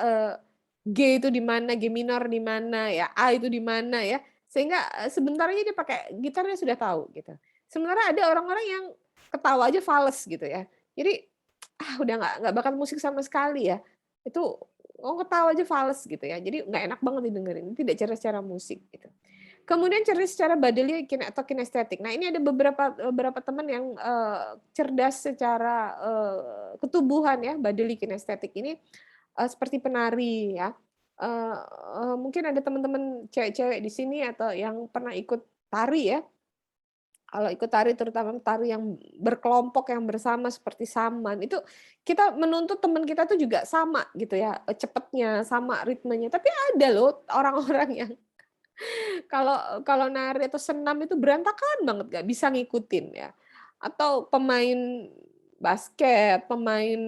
G itu di mana, G minor di mana ya, A itu di mana ya, sehingga, sebentar aja dia pakai gitarnya sudah tahu gitu. Sementara ada orang-orang yang ketawa aja fales gitu ya. Jadi, udah nggak bakat musik sama sekali ya. Itu, ketawa aja fales gitu ya. Jadi nggak enak banget didengerin, tidak cerdas secara musik gitu. Kemudian cerdas secara bodily atau kinestetik. Nah, ini ada beberapa teman yang, cerdas secara, ketubuhan ya, bodily kinestetik ini, seperti penari ya. Mungkin ada teman-teman cewek-cewek di sini atau yang pernah ikut tari ya. Kalau ikut tari terutama tari yang berkelompok, yang bersama seperti saman, itu kita menuntut teman kita tuh juga sama gitu ya, cepetnya, sama ritmenya. Tapi ada loh orang-orang yang kalau kalau nari atau senam itu berantakan banget, nggak bisa ngikutin ya. Atau pemain basket, pemain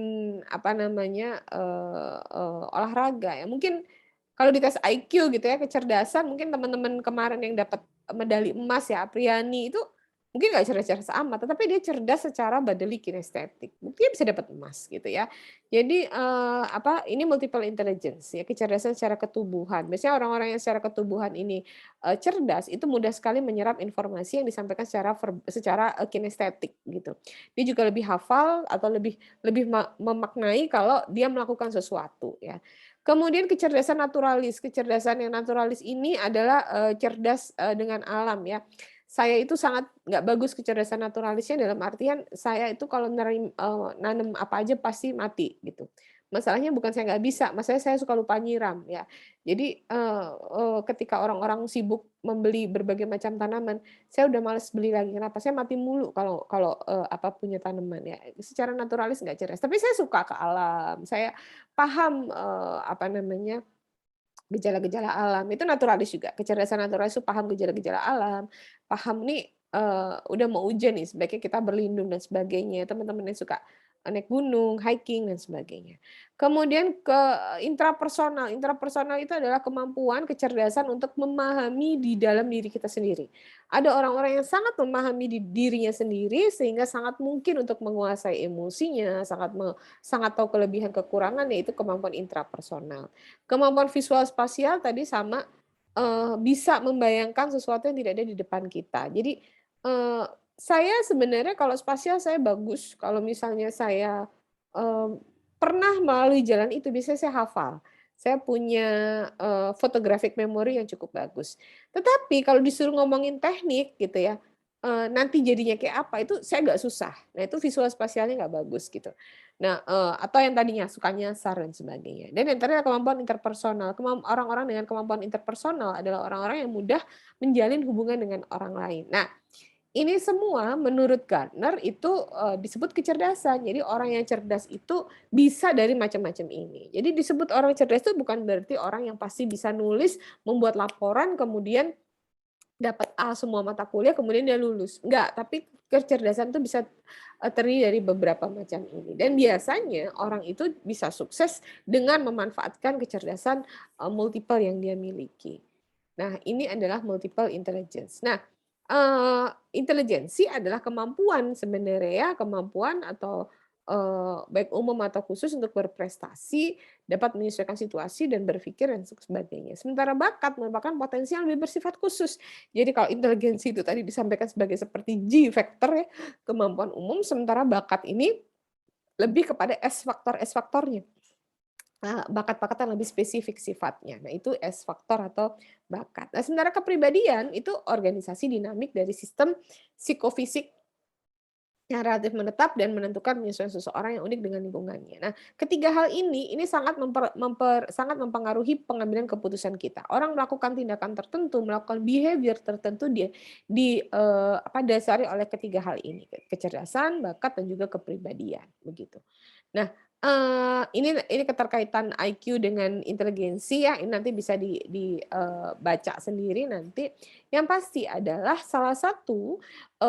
apa namanya, olahraga ya, mungkin kalau dites IQ gitu ya, kecerdasan mungkin teman-teman kemarin yang dapat medali emas ya, Apriani itu mungkin nggak cerdas-cerdas amat, tetapi dia cerdas secara bodily kinestetik. Buktinya bisa dapat emas gitu ya. Jadi, ini multiple intelligence ya, kecerdasan secara ketubuhan. Biasanya orang-orang yang secara ketubuhan ini, cerdas, itu mudah sekali menyerap informasi yang disampaikan secara kinestetik gitu. Dia juga lebih hafal atau lebih lebih memaknai kalau dia melakukan sesuatu ya. Kemudian kecerdasan naturalis. Kecerdasan yang naturalis ini adalah, cerdas, dengan alam ya. Saya itu sangat nggak bagus kecerdasan naturalisnya dalam artian saya itu kalau nanam apa aja pasti mati gitu. Masalahnya bukan saya nggak bisa, masalahnya saya suka lupa nyiram ya. Jadi, ketika orang-orang sibuk membeli berbagai macam tanaman, saya udah males beli lagi. Kenapa? Saya mati mulu kalau kalau, punya tanaman ya. Secara naturalis nggak cerdas, tapi saya suka ke alam, saya paham, gejala-gejala alam, itu naturalis juga. Kecerdasan naturalis itu paham gejala-gejala alam, paham nih, udah mau hujan nih, sebaiknya kita berlindung dan sebagainya. Teman-teman yang suka, naik gunung, hiking dan sebagainya. Kemudian ke intrapersonal. Intrapersonal itu adalah kemampuan, kecerdasan untuk memahami di dalam diri kita sendiri. Ada orang-orang yang sangat memahami dirinya sendiri sehingga sangat mungkin untuk menguasai emosinya, sangat tahu kelebihan kekurangan, yaitu kemampuan intrapersonal. Kemampuan visual spasial tadi sama, bisa membayangkan sesuatu yang tidak ada di depan kita. Jadi, saya sebenarnya kalau spasial saya bagus, kalau misalnya saya, pernah melalui jalan itu biasanya saya hafal. Saya punya, photographic memory yang cukup bagus. Tetapi kalau disuruh ngomongin teknik gitu ya, nanti jadinya kayak apa, itu saya agak susah. Nah itu visual spasialnya nggak bagus gitu. Nah, atau yang tadinya suka nyasar dan sebagainya. Dan yang terakhir kemampuan interpersonal. Orang-orang dengan kemampuan interpersonal adalah orang-orang yang mudah menjalin hubungan dengan orang lain. Nah, ini semua menurut Gardner itu, disebut kecerdasan. Jadi orang yang cerdas itu bisa dari macam-macam ini. Jadi disebut orang cerdas itu bukan berarti orang yang pasti bisa nulis, membuat laporan, kemudian dapat A semua mata kuliah, kemudian dia lulus. Enggak, tapi kecerdasan itu bisa, terdiri dari beberapa macam ini. Dan biasanya orang itu bisa sukses dengan memanfaatkan kecerdasan, multiple yang dia miliki. Nah, ini adalah multiple intelligence. Nah, intelijensi adalah kemampuan sebenarnya ya, kemampuan atau, baik umum atau khusus untuk berprestasi, dapat menyesuaikan situasi dan berpikir dan sebagainya. Sementara bakat merupakan potensi yang lebih bersifat khusus. Jadi kalau intelijensi itu tadi disampaikan sebagai seperti G factor ya, kemampuan umum, sementara bakat ini lebih kepada S faktornya. Bakat-bakat yang lebih spesifik sifatnya. Nah, itu S faktor atau bakat. Nah, sementara kepribadian itu organisasi dinamik dari sistem psikofisik yang relatif menetap dan menentukan penyesuaian seseorang yang unik dengan lingkungannya. Nah, ketiga hal ini sangat sangat mempengaruhi pengambilan keputusan kita. Orang melakukan tindakan tertentu, melakukan behavior tertentu dasari oleh ketiga hal ini, kecerdasan, bakat, dan juga kepribadian, begitu. Nah, ini keterkaitan IQ dengan inteligensi ya, ini nanti bisa dibaca sendiri nanti. Yang pasti adalah salah satu,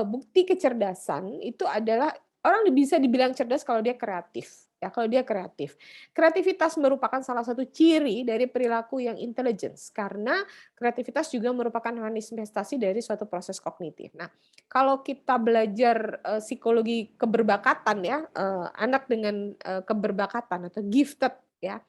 bukti kecerdasan itu adalah orang bisa dibilang cerdas kalau dia kreatif, ya, kalau dia kreatif. Kreativitas merupakan salah satu ciri dari perilaku yang intelligence, karena kreativitas juga merupakan manifestasi dari suatu proses kognitif. Nah, kalau kita belajar, psikologi keberbakatan ya, anak dengan, keberbakatan atau gifted ya,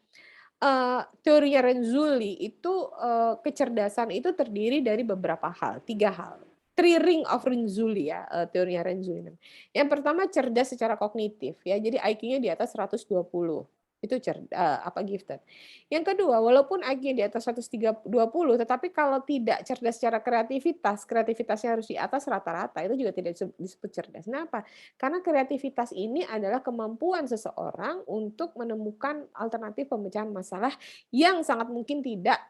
teorinya Renzulli itu, kecerdasan itu terdiri dari beberapa hal, 3 hal. Three ring of Renzulli ya, teorinya Renzulli. Yang pertama cerdas secara kognitif ya, jadi IQ-nya di atas 120, itu gifted. Yang kedua, walaupun IQ-nya di atas 120, tetapi kalau tidak cerdas secara kreativitasnya harus di atas rata-rata, itu juga tidak disebut cerdas. Kenapa? Karena kreativitas ini adalah kemampuan seseorang untuk menemukan alternatif pemecahan masalah yang sangat mungkin tidak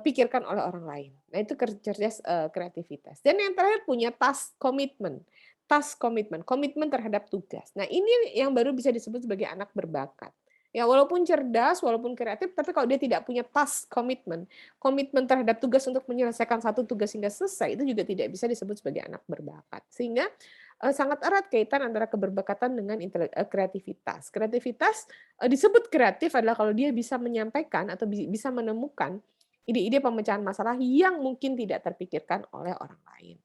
pikirkan oleh orang lain. Nah, itu cerdas kreativitas. Dan yang terakhir punya task commitment, komitmen terhadap tugas. Nah, ini yang baru bisa disebut sebagai anak berbakat. Ya, walaupun cerdas, walaupun kreatif, tapi kalau dia tidak punya task komitmen terhadap tugas untuk menyelesaikan satu tugas hingga selesai, itu juga tidak bisa disebut sebagai anak berbakat. Sehingga sangat erat kaitan antara keberbakatan dengan kreativitas. Kreativitas disebut kreatif adalah kalau dia bisa menyampaikan atau bisa menemukan ide-ide pemecahan masalah yang mungkin tidak terpikirkan oleh orang lain.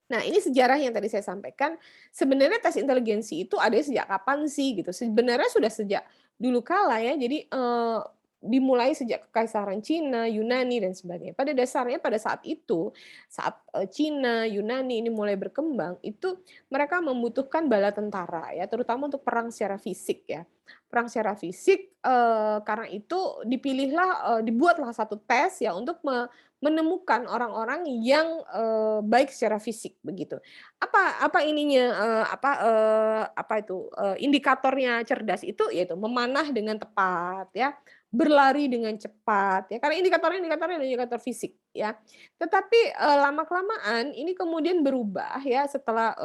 Nah, ini sejarah yang tadi saya sampaikan. Sebenarnya tes inteligensi itu ada sejak kapan sih gitu? Sebenarnya sudah sejak dulu kala ya. Jadi dimulai sejak Kekaisaran Cina, Yunani dan sebagainya. Pada dasarnya pada saat itu, saat Cina, Yunani ini mulai berkembang, itu mereka membutuhkan bala tentara ya, terutama untuk perang secara fisik ya. Perang secara fisik, karena itu dibuatlah satu tes ya untuk menemukan orang-orang yang baik secara fisik begitu. Apa indikatornya cerdas itu yaitu memanah dengan tepat ya, berlari dengan cepat ya, karena indikatornya indikator fisik ya. Tetapi lama-kelamaan ini kemudian berubah ya setelah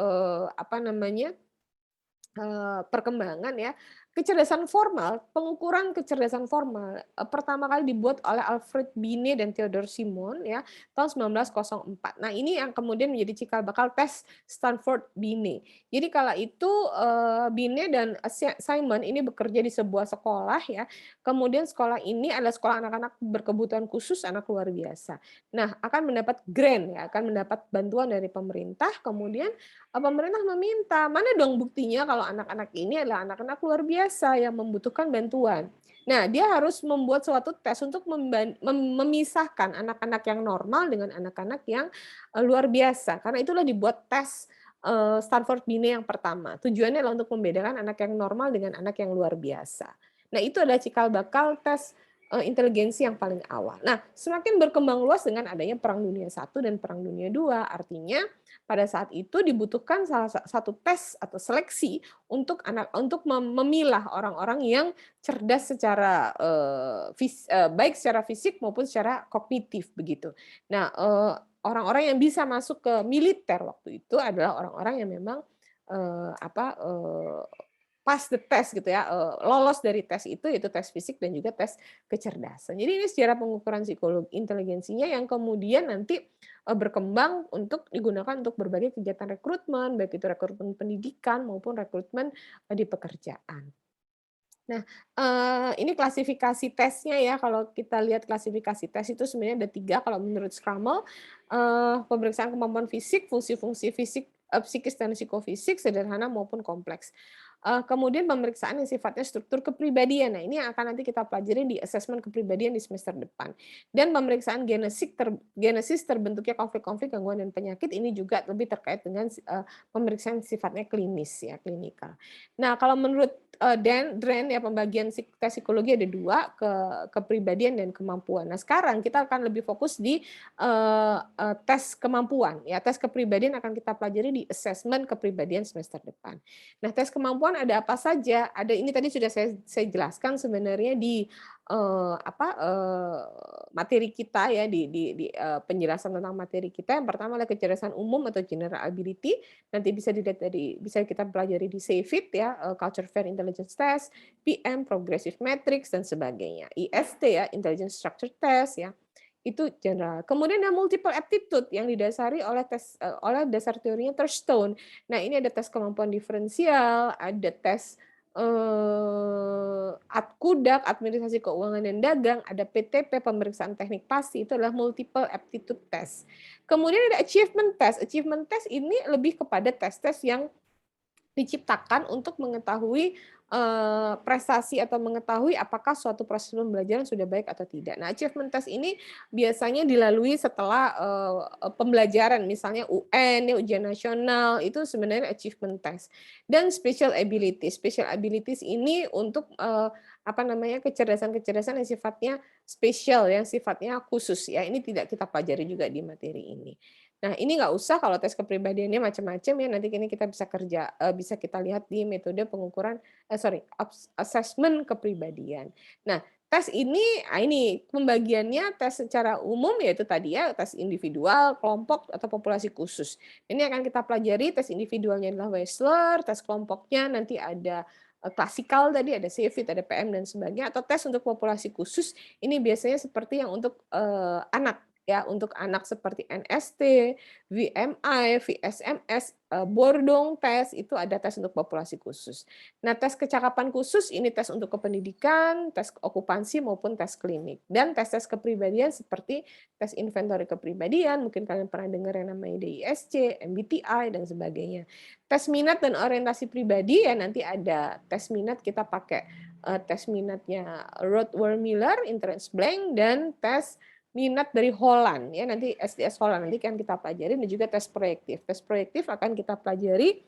perkembangan ya, kecerdasan formal, pengukuran kecerdasan formal pertama kali dibuat oleh Alfred Binet dan Theodore Simon ya tahun 1904. Nah, ini yang kemudian menjadi cikal bakal tes Stanford Binet. Jadi kala itu Binet dan Simon ini bekerja di sebuah sekolah ya. Kemudian sekolah ini adalah sekolah anak-anak berkebutuhan khusus, anak luar biasa. Nah, akan mendapat grant ya, akan mendapat bantuan dari pemerintah. Kemudian pemerintah meminta, mana dong buktinya kalau anak-anak ini adalah anak-anak luar biasa yang membutuhkan bantuan. Nah, dia harus membuat suatu tes untuk memisahkan anak-anak yang normal dengan anak-anak yang luar biasa. Karena itulah dibuat tes Stanford Binet yang pertama. Tujuannya adalah untuk membedakan anak yang normal dengan anak yang luar biasa. Nah, itu adalah cikal bakal tes inteligensi yang paling awal. Nah, semakin berkembang luas dengan adanya Perang Dunia I dan Perang Dunia II, artinya pada saat itu dibutuhkan salah satu tes atau seleksi untuk memilah orang-orang yang cerdas secara baik secara fisik maupun secara kognitif begitu. Nah, orang-orang yang bisa masuk ke militer waktu itu adalah orang-orang yang memang pass the test gitu ya, lolos dari tes itu yaitu tes fisik dan juga tes kecerdasan. Jadi ini secara pengukuran psikologi inteligensinya yang kemudian nanti berkembang untuk digunakan untuk berbagai kegiatan rekrutmen, baik itu rekrutmen pendidikan maupun rekrutmen di pekerjaan. Nah, ini klasifikasi tesnya ya, kalau kita lihat klasifikasi tes itu sebenarnya ada 3 kalau menurut Scramble, pemeriksaan kemampuan fisik, fungsi-fungsi fisik, psikis dan psikofisik, sederhana maupun kompleks. Kemudian pemeriksaan yang sifatnya struktur kepribadian. Nah, ini yang akan nanti kita pelajari di asesmen kepribadian di semester depan. Dan pemeriksaan genesis terbentuknya konflik-konflik, gangguan dan penyakit ini juga lebih terkait dengan pemeriksaan sifatnya klinis ya, klinikal. Nah, kalau menurut Dren ya pembagian tes psikologi ada 2, kepribadian dan kemampuan. Nah, sekarang kita akan lebih fokus di tes kemampuan ya. Tes kepribadian akan kita pelajari di asesmen kepribadian semester depan. Nah, tes kemampuan ada apa saja? Ada ini tadi sudah saya jelaskan sebenarnya di materi kita ya di penjelasan tentang materi kita. Yang pertama adalah kecerdasan umum atau general ability. Nanti bisa dilihat bisa kita pelajari di SAFIT ya, Culture Fair Intelligence Test, PM Progressive Matrix dan sebagainya. IST ya, Intelligence Structure Test ya. Itu general. Kemudian ada multiple aptitude yang didasari oleh dasar teorinya Thurstone. Nah, ini ada tes kemampuan diferensial, ada tes KUDAK, administrasi keuangan dan dagang, ada PTP, pemeriksaan teknik pasti, itu adalah multiple aptitude test. Kemudian ada achievement test. Achievement test ini lebih kepada tes-tes yang diciptakan untuk mengetahui prestasi atau mengetahui apakah suatu proses pembelajaran sudah baik atau tidak. Nah, achievement test ini biasanya dilalui setelah pembelajaran, misalnya UN, ujian nasional, itu sebenarnya achievement test. Dan special abilities ini untuk kecerdasan-kecerdasan yang sifatnya spesial, yang sifatnya khusus ya. Ini tidak kita pelajari juga di materi ini. Nah, ini nggak usah kalau tes kepribadiannya macam-macam ya, nanti ini kita bisa kita lihat di metode pengukuran asesmen kepribadian. Nah, tes ini pembagiannya tes secara umum yaitu tadi ya, tes individual, kelompok atau populasi khusus. Ini akan kita pelajari, tes individualnya adalah Wechsler, tes kelompoknya nanti ada klasikal tadi, ada SAFIT, ada PM dan sebagainya, atau tes untuk populasi khusus ini biasanya seperti yang untuk anak. Ya, untuk anak seperti NST, VMI, VSMS, Bordong tes, itu ada tes untuk populasi khusus. Nah, tes kecakapan khusus ini tes untuk kependidikan, tes okupansi maupun tes klinik. Dan tes-tes kepribadian seperti tes inventory kepribadian, mungkin kalian pernah dengar yang namanya DISC, MBTI, dan sebagainya. Tes minat dan orientasi pribadi, ya nanti ada tes minat, kita pakai tes minatnya Rothwell-Miller, Entrance Blank, dan tes minat dari Holland ya, nanti SDS Holland nanti kan kita pelajari, dan juga tes proyektif. Tes proyektif akan kita pelajari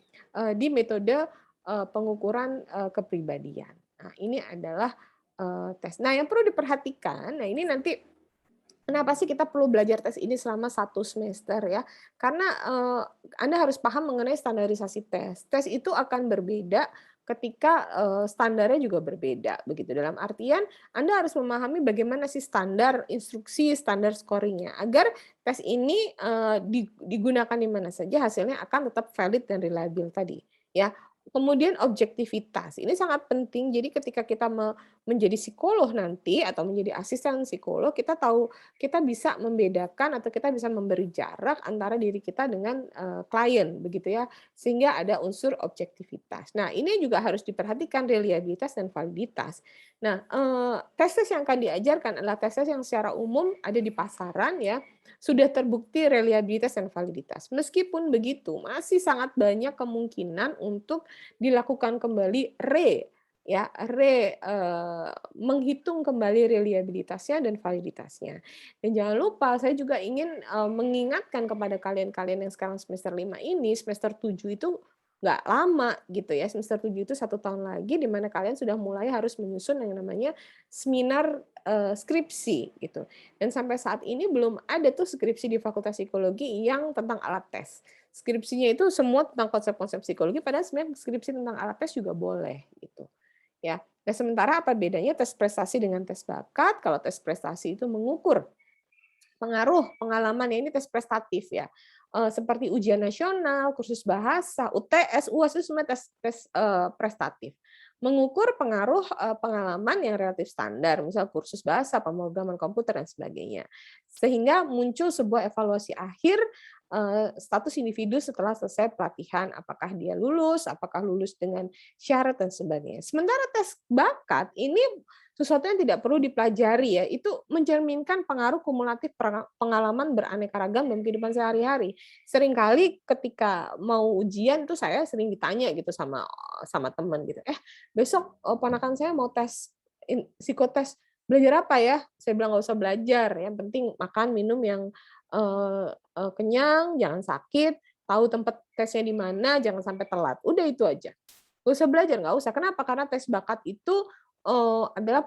di metode pengukuran kepribadian. Nah, ini adalah tes. Nah, yang perlu diperhatikan, nah ini nanti kenapa sih kita perlu belajar tes ini selama 1 semester ya? Karena Anda harus paham mengenai standarisasi tes. Tes itu akan berbeda ketika standarnya juga berbeda begitu. Dalam artian Anda harus memahami bagaimana sih standar instruksi, standar scoringnya agar tes ini digunakan di mana saja hasilnya akan tetap valid dan reliable tadi ya. kemudian objektivitas. Ini sangat penting. Jadi ketika kita menjadi psikolog nanti atau menjadi asisten psikolog, kita tahu kita bisa membedakan atau kita bisa memberi jarak antara diri kita dengan klien begitu ya. Sehingga ada unsur objektivitas. Nah, ini juga harus diperhatikan reliabilitas dan validitas. Nah, tes-tes yang akan diajarkan adalah tes-tes yang secara umum ada di pasaran ya. Sudah terbukti reliabilitas dan validitas. Meskipun begitu, masih sangat banyak kemungkinan untuk dilakukan kembali menghitung kembali reliabilitasnya dan validitasnya. Dan jangan lupa, saya juga ingin mengingatkan kepada kalian-kalian yang sekarang semester 5 ini, semester 7 itu nggak lama gitu ya, semester 7 itu 1 tahun lagi di mana kalian sudah mulai harus menyusun yang namanya seminar skripsi gitu. Dan sampai saat ini belum ada tuh skripsi di Fakultas Psikologi yang tentang alat tes. Skripsinya itu semua tentang konsep-konsep psikologi, padahal sebenarnya skripsi tentang alat tes juga boleh gitu. Ya. Nah, sementara apa bedanya tes prestasi dengan tes bakat? Kalau tes prestasi itu mengukur pengaruh pengalaman, ini tes prestatif ya. Seperti ujian nasional, kursus bahasa, UTS, UAS itu semua tes prestatif. Mengukur pengaruh pengalaman yang relatif standar, misal kursus bahasa, pemrograman komputer dan sebagainya. Sehingga muncul sebuah evaluasi akhir status individu setelah selesai pelatihan, apakah dia lulus, apakah lulus dengan syarat dan sebagainya. Sementara tes bakat ini sesuatu yang tidak perlu dipelajari ya, itu mencerminkan pengaruh kumulatif pengalaman beraneka ragam dalam kehidupan sehari-hari. Seringkali ketika mau ujian tuh saya sering ditanya gitu sama teman gitu, besok ponakan saya mau tes psikotes, belajar apa ya? Saya bilang nggak usah belajar, yang penting makan minum yang kenyang, jangan sakit, tahu tempat tesnya di mana, jangan sampai telat. Udah itu aja. Nggak usah belajar, nggak usah. Kenapa? Karena tes bakat itu adalah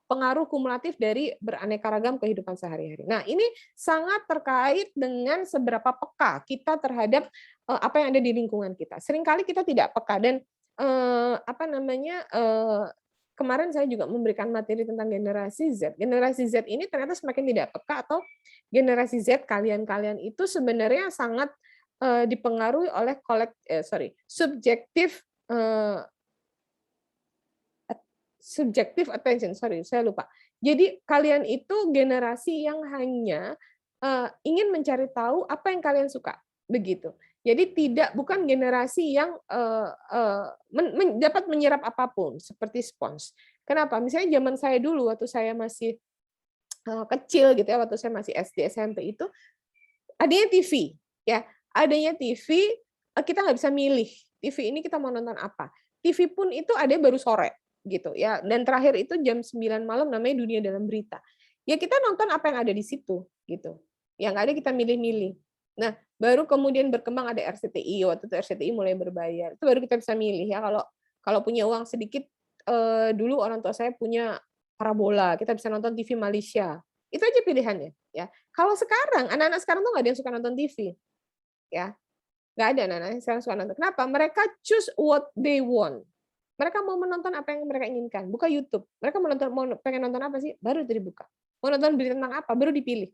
pengaruh kumulatif dari beraneka ragam kehidupan sehari-hari. Nah, ini sangat terkait dengan seberapa peka kita terhadap apa yang ada di lingkungan kita. Seringkali kita tidak peka dan kemarin saya juga memberikan materi tentang generasi Z. Generasi Z ini ternyata semakin tidak peka, atau generasi Z kalian-kalian itu sebenarnya sangat dipengaruhi oleh subjective attention. Saya lupa. Jadi kalian itu generasi yang hanya ingin mencari tahu apa yang kalian suka, begitu. Jadi bukan generasi yang dapat menyerap apapun seperti spons. Kenapa? Misalnya zaman saya dulu waktu saya masih kecil gitu ya, waktu saya masih SD SMP itu adanya TV ya, adanya TV, kita nggak bisa milih TV ini kita mau nonton apa. TV pun itu ada baru sore gitu ya, dan terakhir itu jam 9 malam namanya Dunia Dalam Berita. Ya kita nonton apa yang ada di situ gitu. Yang nggak ada kita milih-milih. Nah, baru kemudian berkembang ada RCTI. Waktu itu RCTI mulai berbayar. Itu baru kita bisa milih ya. Kalau punya uang sedikit, dulu orang tua saya punya parabola, kita bisa nonton TV Malaysia. Itu aja pilihannya ya. Kalau sekarang anak-anak sekarang tuh nggak ada yang suka nonton TV. Ya. Nggak ada anak-anak yang sekarang suka nonton. Kenapa? Mereka choose what they want. Mereka mau menonton apa yang mereka inginkan. Buka YouTube. Mereka pengen nonton apa sih? Baru itu dibuka. Mau nonton berita tentang apa? Baru dipilih.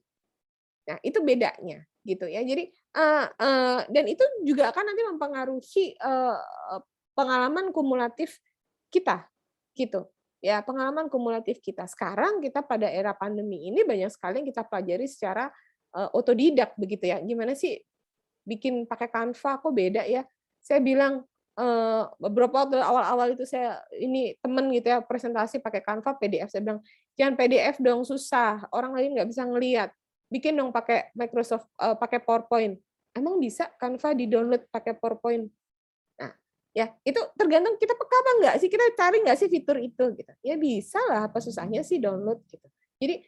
Nah, itu bedanya gitu ya. Jadi dan itu juga akan nanti mempengaruhi pengalaman kumulatif kita gitu. Ya, pengalaman kumulatif kita. Sekarang kita pada era pandemi ini banyak sekali yang kita pelajari secara otodidak begitu ya. Gimana sih bikin pakai Canva kok beda ya? Saya bilang beberapa waktu awal-awal itu saya temen gitu ya presentasi pakai Canva PDF, saya bilang jangan PDF dong, susah, orang lain nggak bisa ngelihat, bikin dong pakai Microsoft, pakai PowerPoint. Emang bisa Canva di-download pakai PowerPoint? Nah, ya itu tergantung kita peka apa nggak sih, kita cari nggak sih fitur itu gitu. Ya bisa lah, apa susahnya sih download gitu. Jadi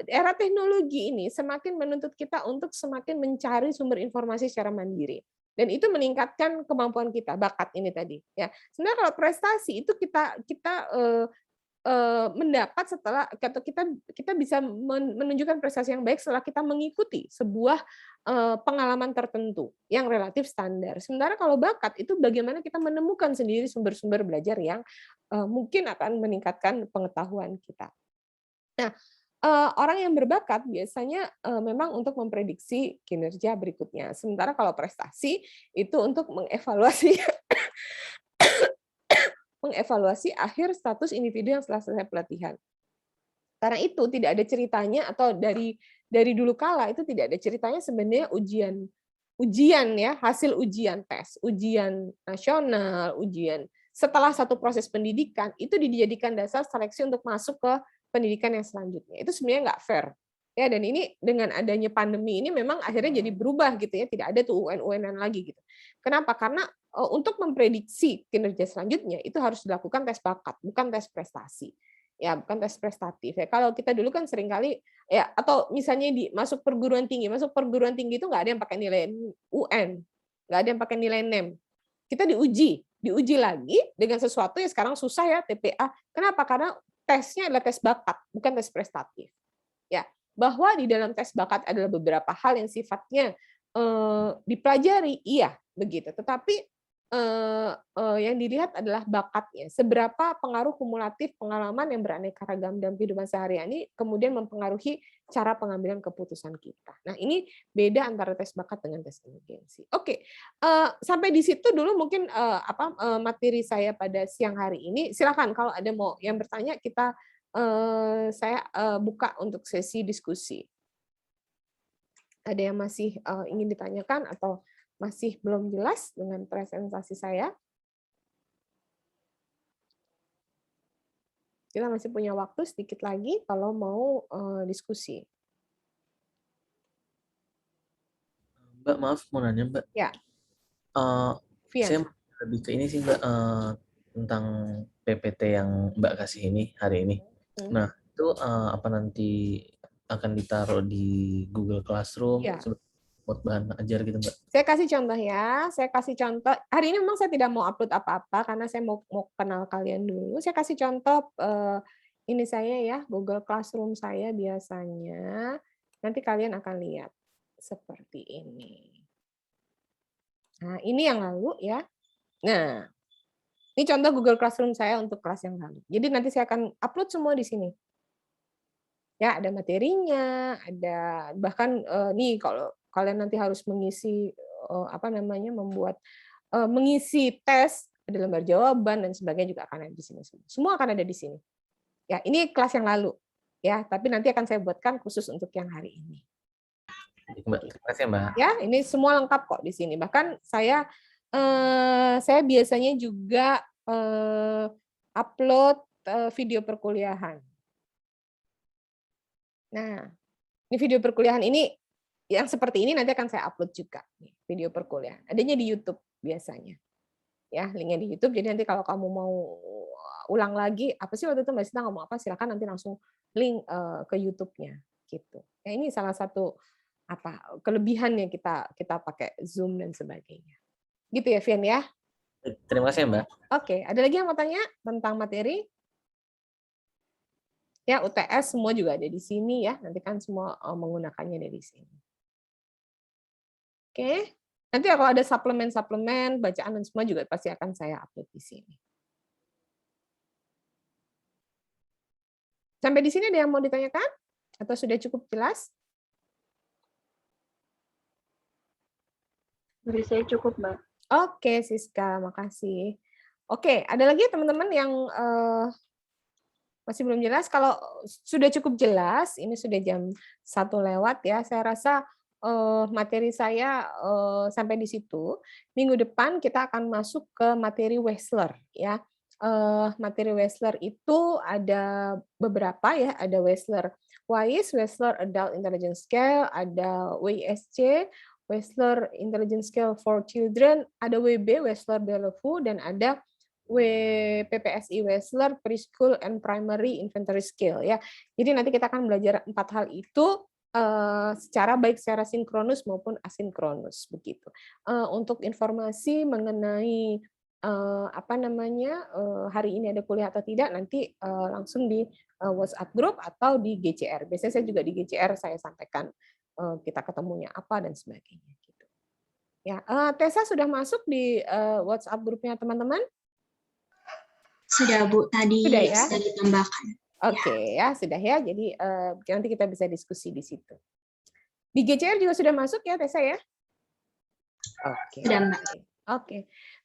era teknologi ini semakin menuntut kita untuk semakin mencari sumber informasi secara mandiri. Dan itu meningkatkan kemampuan kita, bakat ini tadi. Ya, sebenarnya kalau prestasi itu kita mendapat setelah atau kita bisa menunjukkan prestasi yang baik setelah kita mengikuti sebuah pengalaman tertentu yang relatif standar. Sementara kalau bakat itu bagaimana kita menemukan sendiri sumber-sumber belajar yang mungkin akan meningkatkan pengetahuan kita. Nah, orang yang berbakat biasanya memang untuk memprediksi kinerja berikutnya. Sementara kalau prestasi itu untuk mengevaluasi mengevaluasi akhir status individu yang setelah selesai pelatihan. Karena itu tidak ada ceritanya, atau dari dulu kala itu tidak ada ceritanya sebenarnya ujian ya, hasil ujian tes, ujian nasional, ujian setelah satu proses pendidikan itu dijadikan dasar seleksi untuk masuk ke pendidikan yang selanjutnya. Itu sebenarnya nggak fair. Ya, dan ini dengan adanya pandemi ini memang akhirnya jadi berubah gitu ya, tidak ada tuh UN-UNan lagi gitu. Kenapa? Karena untuk memprediksi kinerja selanjutnya itu harus dilakukan tes bakat, bukan tes prestasi. Ya, bukan tes prestatif ya. Kalau kita dulu kan seringkali ya, atau misalnya masuk perguruan tinggi itu nggak ada yang pakai nilai UN, nggak ada yang pakai nilai NEM. Kita diuji lagi dengan sesuatu yang sekarang susah ya, TPA. Kenapa? Karena tesnya adalah tes bakat, bukan tes prestatif. Ya, bahwa di dalam tes bakat adalah beberapa hal yang sifatnya dipelajari, iya begitu. Tetapi yang dilihat adalah bakatnya. Seberapa pengaruh kumulatif pengalaman yang beraneka ragam dalam kehidupan sehari-hari kemudian mempengaruhi cara pengambilan keputusan kita. Nah, ini beda antara tes bakat dengan tes inteligensi. Oke, sampai di situ dulu mungkin materi saya pada siang hari ini. Silakan kalau ada mau yang bertanya, saya buka untuk sesi diskusi. Ada yang masih ingin ditanyakan atau masih belum jelas dengan presentasi saya? Kita masih punya waktu sedikit lagi kalau mau diskusi. Mbak, maaf mau nanya, Mbak. Ya. Saya lebih ke ini sih, Mbak, tentang PPT yang Mbak kasih ini hari ini. Nah, itu apa nanti akan ditaruh di Google Classroom? Ya. Buat bahan ajar gitu, Mbak. Saya kasih contoh ya, hari ini memang saya tidak mau upload apa-apa karena saya mau kenal kalian dulu. Saya kasih contoh ini saya ya, Google Classroom saya biasanya. Nanti kalian akan lihat seperti ini. Nah, ini yang lalu ya. Nah, ini contoh Google Classroom saya untuk kelas yang lalu. Jadi nanti saya akan upload semua di sini. Ya, ada materinya, ada bahkan nih kalau kalian nanti harus mengisi mengisi tes, ada lembar jawaban dan sebagainya juga akan ada di sini semua. Semua akan ada di sini. Ya, ini kelas yang lalu ya, tapi nanti akan saya buatkan khusus untuk yang hari ini. Mbak, terima kasih, Mbak. Ya, ini semua lengkap kok di sini. Bahkan saya biasanya juga upload video perkuliahan. Nah, ini video perkuliahan ini yang seperti ini nanti akan saya upload juga video perkuliahan. Adanya di YouTube biasanya. Ya, linknya di YouTube. Jadi nanti kalau kamu mau ulang lagi, apa sih waktu itu Mbak Sita ngomong apa, silakan nanti langsung link ke YouTube-nya gitu. Ya, ini salah satu kelebihannya kita pakai Zoom dan sebagainya. Gitu ya, Vian ya? Terima kasih, Mbak. Oke, ada lagi yang mau tanya tentang materi? Ya, UTS semua juga ada di sini ya. Nanti kan semua menggunakannya dari sini. Oke. Nanti kalau ada suplemen-suplemen, bacaan dan semua juga pasti akan saya upload di sini. Sampai di sini ada yang mau ditanyakan? Atau sudah cukup jelas? Dari saya cukup, Mbak. Oke, Siska, makasih. Oke, ada lagi teman-teman yang masih belum jelas? Kalau sudah cukup jelas, ini sudah jam 1 lewat ya, saya rasa materi saya sampai di situ. Minggu depan kita akan masuk ke materi Wechsler ya. Materi Wechsler itu ada beberapa ya, ada Wechsler WISE, Wechsler Adult Intelligence Scale, ada WISC, Wechsler Intelligence Scale for Children, ada WB, Wechsler Bellevue, dan ada PPSI Wechsler Preschool and Primary Inventory Scale ya. Jadi nanti kita akan belajar 4 hal itu baik secara sinkronus maupun asinkronus begitu. Untuk informasi mengenai hari ini ada kuliah atau tidak, nanti langsung di WhatsApp group atau di GCR. Biasanya saya juga di GCR saya sampaikan kita ketemunya apa dan sebagainya gitu. Ya, Tessa sudah masuk di WhatsApp grupnya teman-teman? Sudah, Bu, tadi sudah, ya? sudah ditambahkan. Oke, ya sudah ya. Jadi nanti kita bisa diskusi di situ. Di GCR juga sudah masuk ya, Tessa ya? Oke. Oke.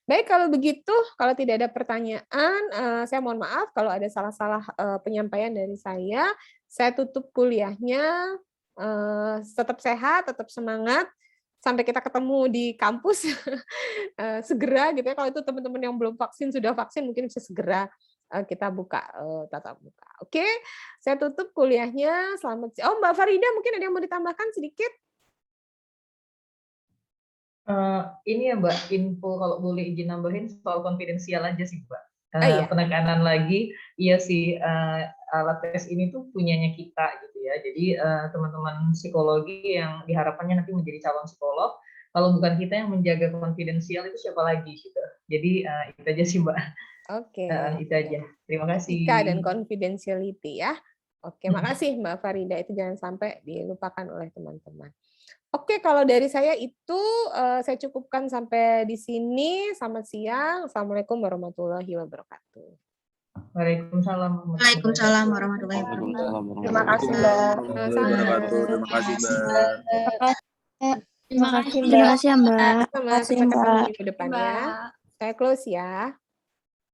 Baik, kalau begitu, kalau tidak ada pertanyaan, saya mohon maaf kalau ada salah-salah penyampaian dari saya. Saya tutup kuliahnya. Tetap sehat, tetap semangat. Sampai kita ketemu di kampus segera gitu ya. Kalau itu teman-teman yang belum vaksin sudah vaksin mungkin bisa segera kita buka tatap muka. Oke, saya tutup kuliahnya. Selamat. Oh, Mbak Farida mungkin ada yang mau ditambahkan sedikit? Ini ya Mbak, info kalau boleh izin nambahin soal konfidensial aja sih Mbak. Iya. Penekanan lagi, iya sih alat tes ini tuh punyanya kita gitu ya. Jadi teman-teman psikologi yang diharapkannya nanti menjadi calon psikolog, kalau bukan kita yang menjaga konfidensial itu siapa lagi gitu. Jadi itu aja sih Mbak. Oke. Itu aja. Terima kasih. Etika dan confidentiality ya. Oke, makasih Mbak Farida. Itu jangan sampai dilupakan oleh teman-teman. Oke, kalau dari saya itu saya cukupkan sampai di sini. Selamat siang. Assalamualaikum warahmatullahi wabarakatuh. Waalaikumsalam. Waalaikumsalam warahmatullahi wabarakatuh. Terima kasih Mbak. Terima kasih Mbak. Terima kasih Mbak. Terima kasih Mbak. Sampai ketemu minggu depannya. Saya close ya.